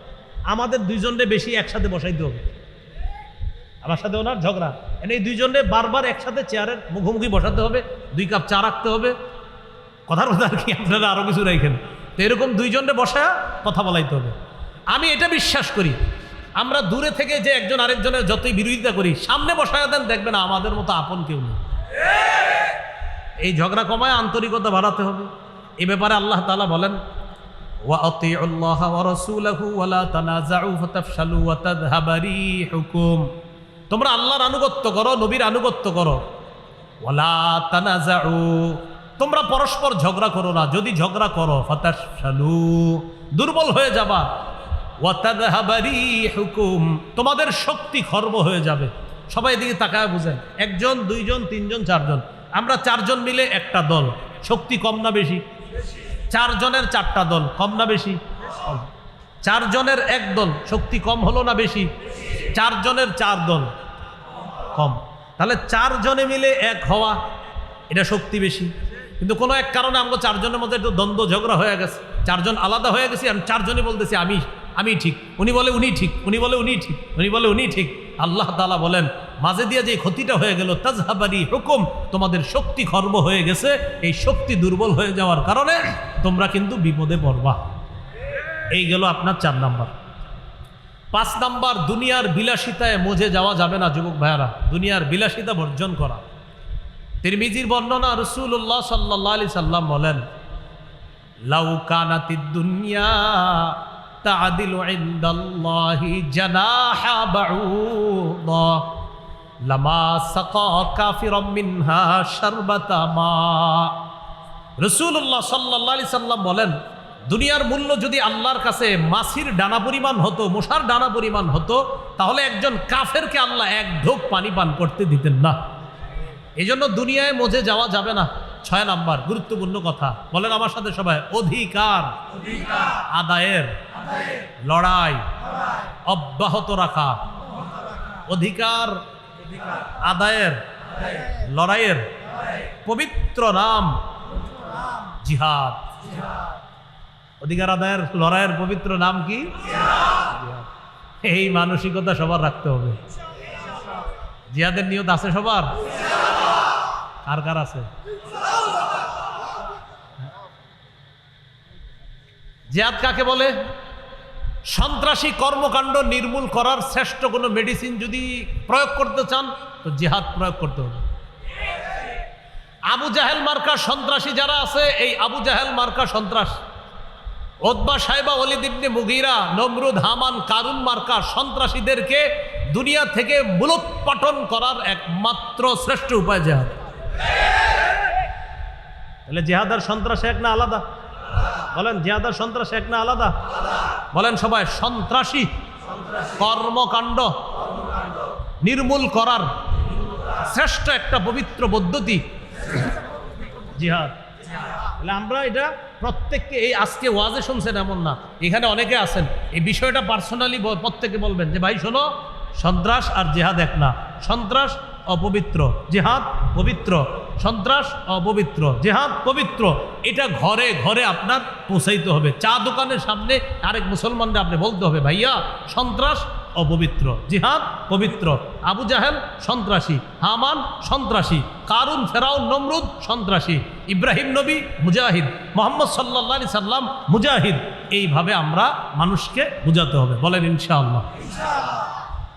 আমাদের দুইজনরে বেশি একসাথে বসাইতে হবে। আমার সাথে ওনার ঝগড়া, এই দুইজনে বারবার একসাথে চেয়ারের মুখোমুখি বসাতে হবে, 2 কাপ চা রাখতে হবে। কথার কথা আর কি, আপনারা আরো কিছু রাখেন। তো এরকম দুইজনে বসায় কথা বলাইতে হবে। আমি এটা বিশ্বাস করি, আমরা দূরে থেকে যে একজন আরেকজনের যতই বিরোধিতা করি, সামনে বসায় দেন, দেখবেন আমাদের মতো আপন কেউ নেই। এই ঝগড়া কমায় আন্তরিকতা বাড়াতে হবে। এই ব্যাপারে আল্লাহ তাআলা বলেন, ওয়া আতিউল্লাহ ওয়া রাসূলাহু ওয়া লা তানাযাউ ফাতাফশালু ওয়া তাযহাবা রিহুকুম। তোমরা আল্লাহর আনুগত্য করো, নবীর আনুগত্য করো। ওয়া লা তানাযাউ, তোমরা পরস্পর ঝগড়া করো না। যদি ঝগড়া করো ফাতাফশালু, দুর্বল হয়ে যাবা। ওয়া তাযহাবা রিহুকুম, তোমাদের শক্তি খর্ব হয়ে যাবে। সবাই এদিকে তাকায় বুঝেন, 1 2 3 4 আমরা 4 মিলে একটা দল, শক্তি কম না বেশি? 4 জনের 4টা দল, কম না বেশি? 4 জনের 1 দল, শক্তি কম হলো না বেশি? 4 জনের 4 দল, কম। তাহলে 4 জনে মিলে এক হওয়া, এটা শক্তি বেশি। কিন্তু কোনো এক কারণে আমরা 4 জনের মধ্যে একটু দ্বন্দ্ব ঝগড়া হয়ে গেছে, 4 জন আলাদা হয়ে গেছি, আমি 4 জনই বলতেছি আমি ঠিক, উনি বলে উনি ঠিক, উনি বলে উনি ঠিক, উনি বলে উনি ঠিক। আল্লাহ তাআলা বলেন, মাঝে দিয়ে যে ক্ষতিটা হয়ে গেল, তাযহাবারি হুকুম, তোমাদের শক্তি খর্ব হয়ে গেছে। এই শক্তি দুর্বল হয়ে যাওয়ার কারণে তোমরা কিন্তু বিপদে পড়বা। এই গেল আপনার 4 নাম্বার। 5 নাম্বার, দুনিয়ার বিলাসিতায় মজে যাওয়া যাবে না যুবক ভাইয়ারা, দুনিয়ার বিলাসিতা বর্জন করা। তিরমিজির বর্ণনা, রাসূলুল্লাহ সাল্লাল্লাহু আলাইহি সাল্লাম বলেন, লাউ কানাতিদ দুনিয়া তা'দিলু ইনদাল্লাহি জানাহা বাউদা লামা সাকা কাফিরাম মিনহা শারবাতা মা। রাসূলুল্লাহ সাল্লাল্লাহু আলাইহি সাল্লাম বলেন, দুনিয়ার মূল্য যদি আল্লাহর কাছে মাছির ডানা পরিমাণ হতো, মশার ডানা পরিমাণ হতো, তাহলে একজন কাফেরকে আল্লাহ 1 ঢোক পানি পান করতে দিতেন না। এই জন্য দুনিয়ায় মজে যাওয়া যাবে না। 6 নাম্বার, গুরুত্বপূর্ণ কথা, বলেন আমার সাথে সবাই, অধিকার আদায়ের লড়াই অব্যাহত রাখা। অধিকার আদায়ের লড়াইয়ের পবিত্র নাম জিহাদ। অধিকার আদায়ের লড়াইয়ের পবিত্র নাম কি? এই মানসিকতা সবার রাখতে হবে। জিহাদের নিয়ত আছে সবার? কার কার আছে? জিহাদ কাকে বলে? সন্ত্রাসী কর্মকাণ্ড নির্মূল করার শ্রেষ্ঠ কোনো মেডিসিন যদি প্রয়োগ করতে চান তো জিহাদ প্রয়োগ করতে হবে। আবু জাহেল মার্কা সন্ত্রাসী যারা আছে, এই আবু জাহেল মার্কা সন্ত্রাস, উতবা সাইবা ওয়ালিদ ইবনে মুগীরা, নমরুদ হামান কারুন মার্কা সন্ত্রাসীদেরকে দুনিয়া থেকে মূলোৎপাটন করার একমাত্র শ্রেষ্ঠ উপায় জিহাদ। তাহলে জিহাদ আর সন্ত্রাস এক না আলাদা? বলেন, জিহাদ আর সন্ত্রাস এক না আলাদা? বলেন সবাই, সন্ত্রাসী কর্মকাণ্ড নির্মূল করার শ্রেষ্ঠ একটা পবিত্র পদ্ধতি জিহাদ। তাহলে আমরা এটা প্রত্যেককে, এই আজকে ওয়াজে শুনছেন এমন না, এখানে অনেকে আছেন, এই বিষয়টা পার্সোনালি প্রত্যেকে বলবেন যে ভাই শোনো, সন্ত্রাস আর জিহাদ এক না। সন্ত্রাস অপবিত্র, জিহাদ পবিত্র। সন্ত্রাস অপবিত্র, জিহাদ পবিত্র। এটা ঘরে ঘরে আপনার পৌঁছাইতে হবে। চা দোকানের সামনে আরেক মুসলমানরা আপনি বলতে হবে, ভাইয়া সন্ত্রাস অপবিত্র, জিহাদ পবিত্র। আবু জাহেল সন্ত্রাসী, হামান সন্ত্রাসী, কারুন ফেরাউন নমরুদ সন্ত্রাসী, ইব্রাহিম নবী মুজাহিদ, মুহাম্মদ সাল্লাল্লাহু আলাইহি সাল্লাম মুজাহিদ। এইভাবে আমরা মানুষকে বুঝাতে হবে। বলেন ইনশাআল্লাহ।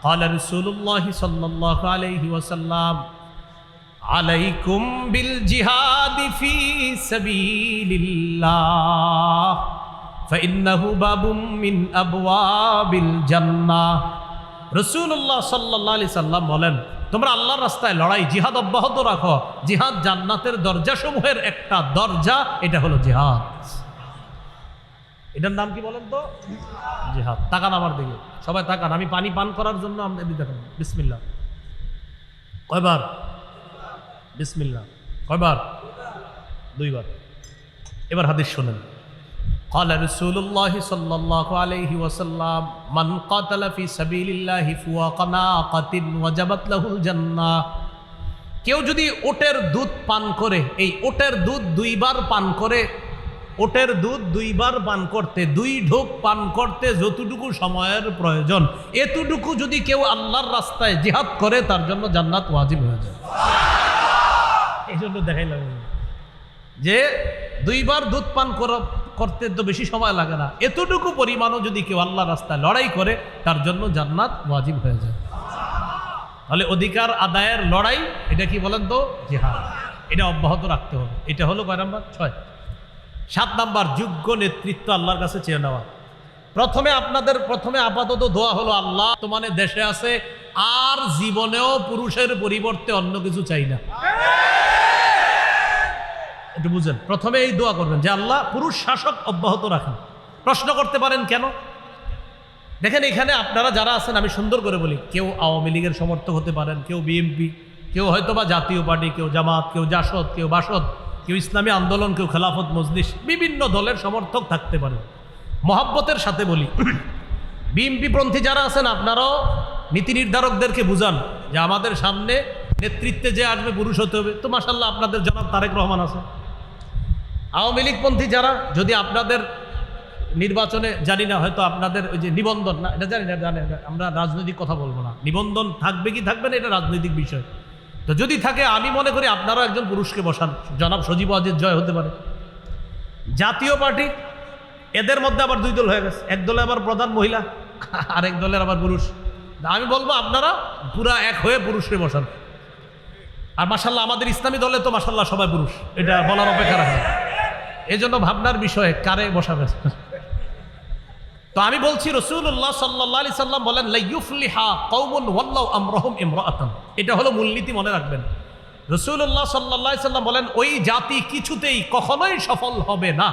قال رسول الله صلى الله عليه وسلم عليكم بالجهاد في سبيل الله فإنه باب من أبواب الجنة। রাসূলুল্লাহ সাল্লাল্লাহু আলাইহি সাল্লাম বলেন, তোমরা আল্লাহর রাস্তায় লড়াই জিহাদ অব্যাহত রাখো। জিহাদ জান্নাতের দরজাসমূহের একটা দরজা, এটা হলো জিহাদ। এটার নাম কি বলেন তো? জিহাদ। তাকান আমার দিকে, সবাই তাকান, আমি পানি পান করার জন্য আমরা দেখেন। বিসমিল্লাহ কয়বার? বিসমিল্লাহ কয়বার? 2 বার। এবার হাদিস শোনেন। قال رسول الله صلى الله عليه وسلم من قاتل في سبيل الله فوق ناقة وجبت له الجنة কেউ যদি ওটের দুধ পান করে, এই ওটের দুধ দুইবার পান করে, ওটের দুধ দুইবার পান করতে, 2 ঢোক পান করতে যতটুকু সময়ের প্রয়োজন, এতটুকু যদি কেউ আল্লাহর রাস্তায় জিহাদ করে তার জন্য জান্নাত ওয়াজিব হয়ে যায়। এই জন্য দেখাইলাম যে 2 বার দুধ পান করতে তো বেশি সময় লাগে না, এতটুকু পরিমাণও যদি কেউ আল্লাহর রাস্তায় লড়াই করে তার জন্য জান্নাত ওয়াজিব হয়ে যায়। তাহলে অধিকার আদায়ের লড়াই, এটা কি বলেন তো? জিহাদ। এটা অব্যাহত রাখতে হবে। এটা হলো কয় নাম্বার? 6। 7 নাম্বার, যোগ্য নেতৃত্ব আল্লাহর কাছে চেয়ে নেওয়া। প্রথমে আপাতত দোয়া হলো, আল্লাহ তোমার দেশে আছে, আর জীবনেও পুরুষের পরিবর্তে অন্য কিছু চাই না। একটু বুঝেন, প্রথমে এই দোয়া করবেন যে আল্লাহ পুরুষ শাসক অব্যাহত রাখেন। প্রশ্ন করতে পারেন কেন? দেখেন এখানে আপনারা যারা আছেন, আমি সুন্দর করে বলি, কেউ আওয়ামী লীগের সমর্থক হতে পারেন, কেউ বিএনপি, কেউ হয়তোবা জাতীয় পার্টি, কেউ জামাত, কেউ জাসদ, কেউ বাসদ, কেউ ইসলামী আন্দোলন, কেউ খেলাফত মজলিস, বিভিন্ন দলের সমর্থক থাকতে পারেন। মহব্বতের সাথে বলি, বিএনপি পন্থী যারা আছেন আপনারাও নীতি নির্ধারকদেরকে বুঝান যে আমাদের সামনে নেতৃত্বে যে আসবে পুরুষ হতে হবে। তো মাশাআল্লাহ আপনাদের জনাব তারেক রহমান আছে। আওয়ামী লীগপন্থী যারা, যদি আপনাদের নির্বাচনে, জানি না হয়তো আপনাদের ওই যে নিবন্ধন, না এটা জানি না, আমরা রাজনৈতিক কথা বলবো না, নিবন্ধন থাকবে কি থাকবে না এটা রাজনৈতিক বিষয়। তো যদি থাকে, আমি মনে করি আপনারাও একজন পুরুষকে বসান, জনাব সজীব ওয়াজেদ জয় হতে পারে। জাতীয় পার্টি, এদের মধ্যে আবার 2 দল হয়ে গেছে, এক দলে আবার প্রধান মহিলা, আরেক দলের আবার পুরুষ। আমি বলবো আপনারা পুরা এক হয়ে পুরুষকে বসান। আর মাশাআল্লাহ আমাদের ইসলামী দলে তো মাশাআল্লাহ সবাই পুরুষ, এটা বলার অপেক্ষা রাখে। এই জন্য ভাবনার বিষয়ে কারে বসাবে। তো আমি বলছি, রাসূলুল্লাহ সাল্লাল্লাহু আলাইহি সাল্লাম বলেন, লা ইউফলিহা কওমুন ওয়াল্লাহু আমরাহুম ইমরাআতান। এটা হলো মূলনীতি, মনে রাখবেন। রাসূলুল্লাহ সাল্লাল্লাহু আলাইহি সাল্লাম বলেন, ওই জাতি কিছুতেই কখনোই সফল হবে না,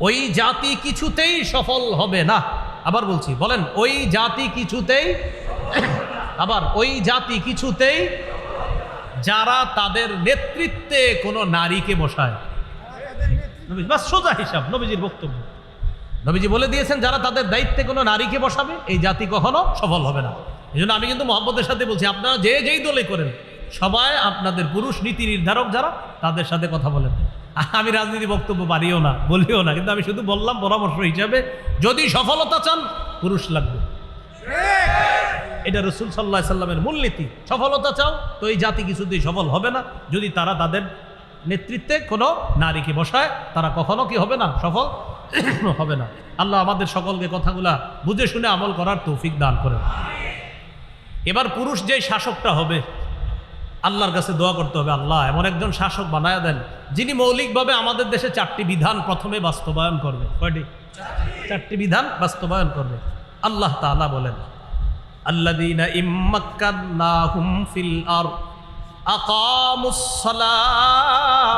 ওই জাতি কিছুতেই সফল হবে না। আবার বলছি, বলেন, ওই জাতি কিছুতেই, আবার ওই জাতি কিছুতেই যারা তাদের নেতৃত্বে কোনো নারীকে বসায়। বাস সোজা হিসাব, নবীজির বক্তব্য। নবীজি বলে দিয়েছেন, যারা তাদের দায়িত্বে কোনো নারীকে বসাবে এই জাতি কখনো সফল হবে না। এই জন্য আমি কিন্তু মহব্বতের সাথে বলছি, আপনারা যেই দলে করেন সবাই আপনাদের পুরুষ নীতি নির্ধারক যারা, তাদের সাথে কথা বলেন। আমি রাজনীতি বক্তব্য পারিও না, বলিও না, কিন্তু আমি শুধু বললাম পরামর্শ হিসাবে, যদি সফলতা চান পুরুষ লাগবে। এটা রাসূল সাল্লাল্লাহু আলাইহি সাল্লামের মূলনীতি। সফলতা চাও তো এই জাতি কিছুতেই সফল হবে না যদি তারা তাদের নেতৃত্বে কোনো নারীকে বসায়, তারা কখনো কি হবে না? সফল হবে না। আল্লাহ আমাদের সকলকে কথাগুলা বুঝে শুনে আমল করার তৌফিক দান করেন। এবার পুরুষ যেই শাসকটা হবে, আল্লাহর কাছে দোয়া করতে হবে, আল্লাহ এমন একজন শাসক বানায়া দেন যিনি মৌলিকভাবে আমাদের দেশে 4টি বিধান প্রথমে বাস্তবায়ন করবে। কয়টি? 4টি বিধান বাস্তবায়ন করবে। আল্লাহ তাআলা বলেন, আল্লাযীনা ইম্মাক্কান্নাহুম ফিল আরদ আকামুস সালাহ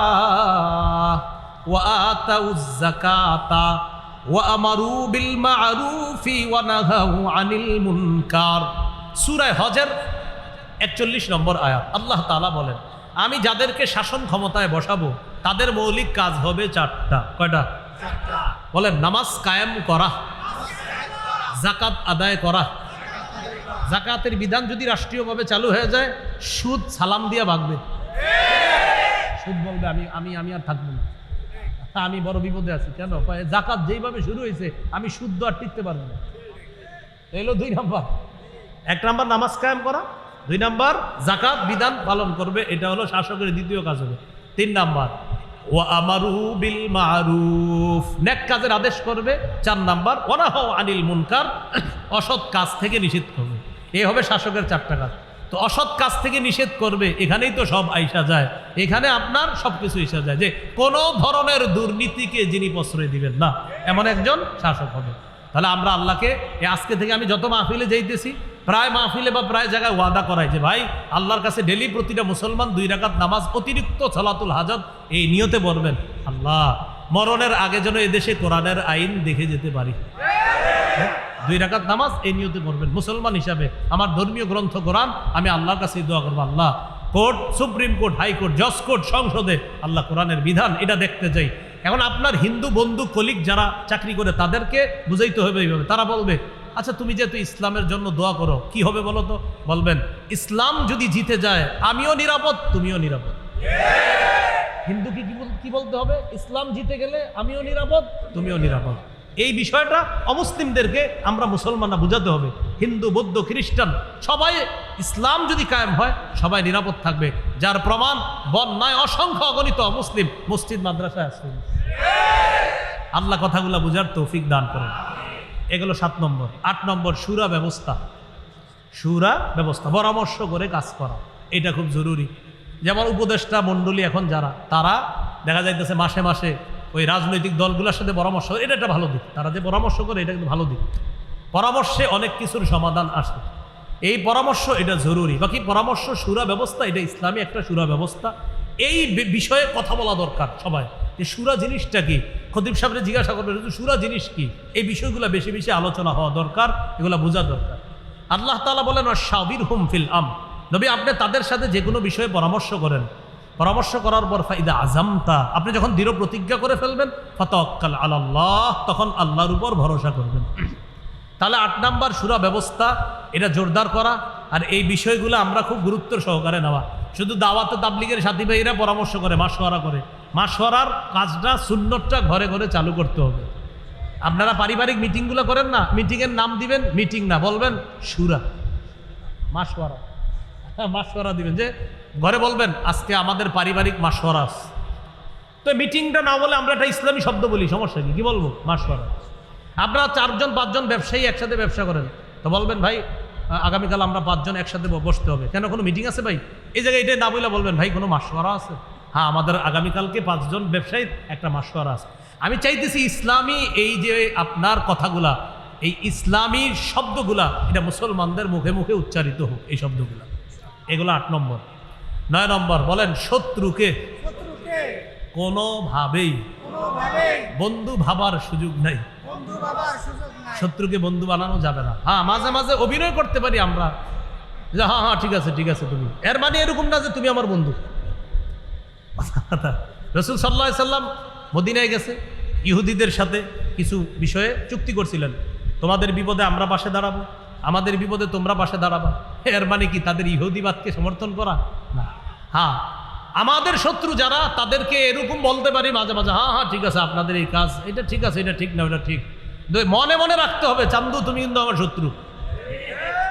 ওয়া আতাউজ যাকাতা ওয়া আমারু বিল মা'রুফি ওয়া নাহাউ আনিল মুনকার। সূরা হজের 41 নম্বর আয়াত। আল্লাহ তাআলা বলেন, আমি যাদেরকে শাসন ক্ষমতায় বসাবো তাদের মৌলিক কাজ হবে 4টা। কয়টা? 4টা। বলেন, নামাজ কায়েম করা, যাকাত আদায় করা। যাকাতের বিধান যদি রাষ্ট্রীয়ভাবে চালু হয়ে যায়, সুদ সালাম দিয়ে ভাগবে। সুদ বলবে আমি আর থাকবো না, আমি বড় বিপদে আছি। কেন? যাকাত যেইভাবে শুরু হয়েছে আমি শুদ্ধ আর টিকতে পারবো না। এলো 2 নাম্বার। 1 নাম্বার নামাজ কায়েম করা, 2 নাম্বার যাকাত বিধান পালন করবে, এটা হলো শাসকের দ্বিতীয় কাজ হবে। 3 নাম্বার ওয়া আমারু বিল মা'রুফ, নেক কাজের আদেশ করবে। 4 নাম্বার ওয়া নাহাউ আনিল মুনকার, অসৎ কাজ থেকে নিষেধ করবে। এই হবে শাসকের 4টা কাজ। তো অসৎ কাজ থেকে নিষেধ করবে, এখানেই তো সব আইসা যায়। এখানে আপনার সব কিছু আইসা যায় যে কোনো ধরনের দুর্নীতিকে যিনি প্রশ্রয় দিবেন না, এমন একজন শাসক হবে। তাহলে আমরা আল্লাহকে আজকে থেকে, আমি যত মাহফিলে যাইতেছি, প্রায় মাহফিলে বা প্রায় জায়গায় ওয়াদা করাই যে ভাই আল্লাহর কাছে ডেলি প্রতিটা মুসলমান 2 রাকাত নামাজ অতিরিক্ত সালাতুল হাজত এই নিয়তে পড়বেন, আল্লাহ মরণের আগে যেন এদেশে কোরআনের আইন দেখে যেতে পারি। 2 রাকাত নামাজ এই নিয়তে পড়বেন। মুসলমান হিসাবে আমার ধর্মীয় গ্রন্থ কোরআন, আমি আল্লাহর কাছে দোয়া করবো, আল্লাহ কোর্ট, সুপ্রিম কোর্ট, হাইকোর্ট, জজ কোর্ট, সংসদে আল্লাহ কোরআনের বিধান এটা দেখতে চাই। এখন আপনার হিন্দু বন্ধু কলিগ যারা চাকরি করে তাদেরকে বুঝাইতে হবে এইভাবে। তারা বলবে আচ্ছা তুমি যেহেতু ইসলামের জন্য দোয়া করো, কি হবে বলো তো? বলবেন ইসলাম যদি জিতে যায় আমিও নিরাপদ, তুমিও নিরাপদ। হিন্দুকে কি বলতে হবে? ইসলাম জিতে গেলে আমিও নিরাপদ, তুমিও নিরাপদ। এই বিষয়টা অমুসলিমদেরকে আমরা মুসলমানরা বুঝাতে হবে। হিন্দু বৌদ্ধ খ্রিস্টান সবাই ইসলাম যদি কায়েম হয় সবাই নিরাপদ থাকবে, যার প্রমাণ বন্যায় অসংখ্য অগণিত মুসলিম মসজিদ মাদ্রাসায় আছে। আল্লাহ কথাগুলো বুঝার তৌফিক দান করেন। এগুলো 7 নম্বর। 8 নম্বর শুরা ব্যবস্থা। শুরা ব্যবস্থা, পরামর্শ করে কাজ করা, এটা খুব জরুরি। যেমন উপদেষ্টা মণ্ডলী এখন যারা, তারা দেখা যাইতেছে মাসে মাসে ওই রাজনৈতিক দলগুলোর সাথে পরামর্শ, এটা একটা ভালো দিক। তারা যে পরামর্শ করে এটা কিন্তু ভালো দিক। পরামর্শে অনেক কিছুর সমাধান আসে, এই পরামর্শ এটা জরুরি। বাকি পরামর্শ শুরা ব্যবস্থা, এটা ইসলামী একটা শুরা ব্যবস্থা। এই বিষয়ে কথা বলা দরকার সবাই, যে শুরা জিনিসটা কি। খতিব সাহেবরে জিজ্ঞাসা করবে শুরা জিনিস কি, এই বিষয়গুলো বেশি বেশি আলোচনা হওয়া দরকার, এগুলো বোঝা দরকার। আল্লাহ তাআলা বলেন শাবিরহুম ফিল আমর, নবী আপনি তাদের সাথে যে কোনো বিষয়ে পরামর্শ করেন, পরামর্শ করার পর ফাইদা আযামতা, আপনি যখন দৃঢ় প্রতিজ্ঞা করে ফেলবেন, ফাতাওয়াক্কাল আলাল্লাহ, তখন আল্লাহর উপর ভরসা করবেন। তাহলে 8 নাম্বার শুরা ব্যবস্থা, এটা জোরদার করা। আর এই বিষয়গুলো আমরা খুব গুরুত্ব সহকারে নেওয়া। শুধু দাওয়াতে তাবলীগের সাথী ভাইরা পরামর্শ করে, মাশওয়ারা করে, মাশওয়ারার কাজটা সুন্নতটা ঘরে ঘরে চালু করতে হবে। আপনারা পারিবারিক মিটিংগুলো করেন না, মিটিংয়ের নাম দিবেন মিটিং না, বলবেন শুরা, মাশওয়ারা। মাশওয়ারা দিবেন, যে ঘরে বলবেন আজকে আমাদের পারিবারিক মাশওয়ারা আছে। তো মিটিংটা না বলে আমরা একটা ইসলামী শব্দ বলি, সমস্যা কি? কি বলবো? মাশওয়ারা। আপনারা 4জন 5জন ব্যবসায়ী একসাথে ব্যবসা করেন, তো বলবেন ভাই আগামীকাল আমরা 5 জন একসাথে বসতে হবে। কেন, কোনো মিটিং আছে ভাই? এই জায়গায় এটা না বলে বলবেন ভাই কোনো মাশওয়ারা আছে? হ্যাঁ, আমাদের আগামীকালকে 5 জন ব্যবসায়ীর একটা মাশওয়ারা আছে। আমি চাইতেছি ইসলামী এই যে আপনার কথাগুলা, এই ইসলামী শব্দগুলা, এটা মুসলমানদের মুখে মুখে উচ্চারিত হোক, এই শব্দগুলা। এগুলো 8 নম্বর। 9 নম্বর বলেন শত্রুকে কোনোভাবেই বন্ধু ভাবার সুযোগ নাই। শত্রুকে বন্ধু বানানো যাবে না। হ্যাঁ, মাঝে মাঝে অভিনয় করতে পারি আমরা, যে হ্যাঁ হ্যাঁ ঠিক আছে ঠিক আছে তুমি, এর মানে এরকম না যে তুমি আমার বন্ধু। রাসূল সাল্লাল্লাহু আলাইহি সাল্লাম মদিনায় গেছে, ইহুদিদের সাথে কিছু বিষয়ে চুক্তি করছিলেন, তোমাদের বিপদে আমরা পাশে দাঁড়াবো, আমাদের বিপদে তোমরা পাশে দাঁড়াবা। এর মানে কি তাদের ইহুদিবাদকে সমর্থন করা? না। হ্যাঁ, আমাদের শত্রু যারা, তাদেরকে এরকম বলতে পারি মাঝে মাঝে, হ্যাঁ হ্যাঁ ঠিক আছে আপনাদের এই কাজ, এটা ঠিক আছে, এটা ঠিক না, ওটা ঠিক। মনে মনে রাখতে হবে চান্দু তুমি কিন্তু আমার শত্রু,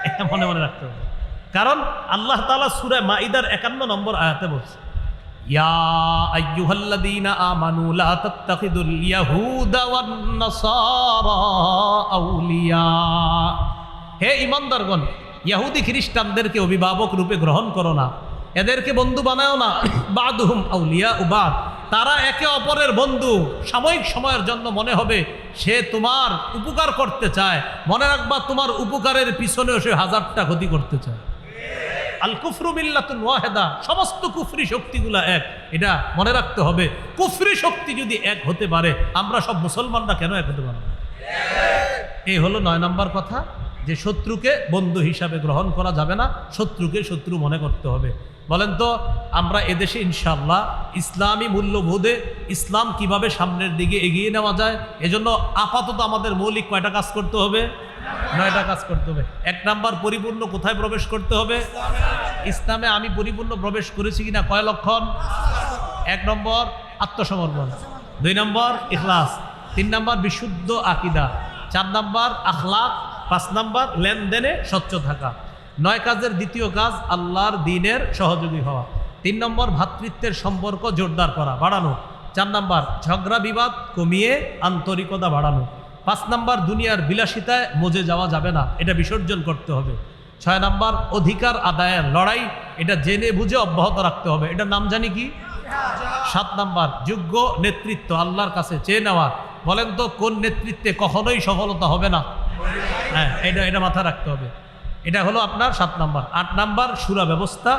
এটা মনে মনে রাখতে হবে। কারণ আল্লাহ তাআলা সূরা মাইদার 51 নম্বর আয়াতে বলছে, ইয়া আইয়ুহাল্লাযীনা আমানু লা তাত্তাখিযুল ইয়াহুদা ওয়ান নাসারা আউলিয়া, হে ঈমানদারগণ, ইহুদি খ্রিস্টানদেরকে অভিভাবক রূপে গ্রহণ করো না, এদেরকে বন্ধু বানাও না। বাদুহুম আউলিয়া বাদ, তারা একে অপরের বন্ধু। সাময়িক সময়ের জন্য মনে হবে সে তোমার উপকার করতে চায়, মনে রাখবা তোমার উপকারের পিছনেও সে 1000টা ক্ষতি করতে চায়। আল কুফরু মিল্লাতুন ওয়াহিদা, সমস্ত কুফরি শক্তিগুলা এক, এটা মনে রাখতে হবে। কুফরি শক্তি যদি এক হতে পারে, আমরা সব মুসলমানরা কেন এক হতে পারবো? এই হলো 9 নম্বর কথা, যে শত্রুকে বন্ধু হিসাবে গ্রহণ করা যাবে না, শত্রুকে শত্রু মনে করতে হবে। বলেন তো আমরা এদেশে ইনশাআল্লাহ ইসলামী মূল্যবোধে ইসলাম কিভাবে সামনের দিকে এগিয়ে নেওয়া যায়, এজন্য আপাতত আমাদের মৌলিক কয়টা কাজ করতে হবে? 9টা কাজ করতে হবে। 1 নাম্বার, পরিপূর্ণ কোথায় প্রবেশ করতে হবে? ইসলামে আমি পরিপূর্ণ প্রবেশ করেছি কিনা, কয় লক্ষণ? 1 নম্বর আত্মসমর্পণ, 2 নম্বর ইখলাস, 3 নম্বর বিশুদ্ধ আকীদা, 4 নম্বর আখলাক, 5 নম্বর লেনদেনে স্বচ্ছ থাকা। 9 কাজের দ্বিতীয় কাজ আল্লাহর দ্বীনের সহযোগী হওয়া। 3 নম্বর ভ্রাতৃত্বের সম্পর্ক জোরদার করা, বাড়ানো। 4 নম্বর ঝগড়া বিবাদ কমিয়ে আন্তরিকতা বাড়ানো। 5 নম্বর দুনিয়ার বিলাসিতায় মজে যাওয়া যাবে না, এটা বিসর্জন করতে হবে। 6 নম্বর অধিকার আদায়ের লড়াই, এটা জেনে বুঝে অব্যাহত রাখতে হবে, এটার নাম জানি কি? 7 নম্বর যোগ্য নেতৃত্ব আল্লাহর কাছে চেয়ে নেওয়া। বলেন তো কোন নেতৃত্বে কখনোই সফলতা হবে না? হ্যাঁ, এটা মাথায় রাখতে হবে। এটা হলো আপনার 7 নম্বর। 8 নম্বর শুরা ব্যবস্থা,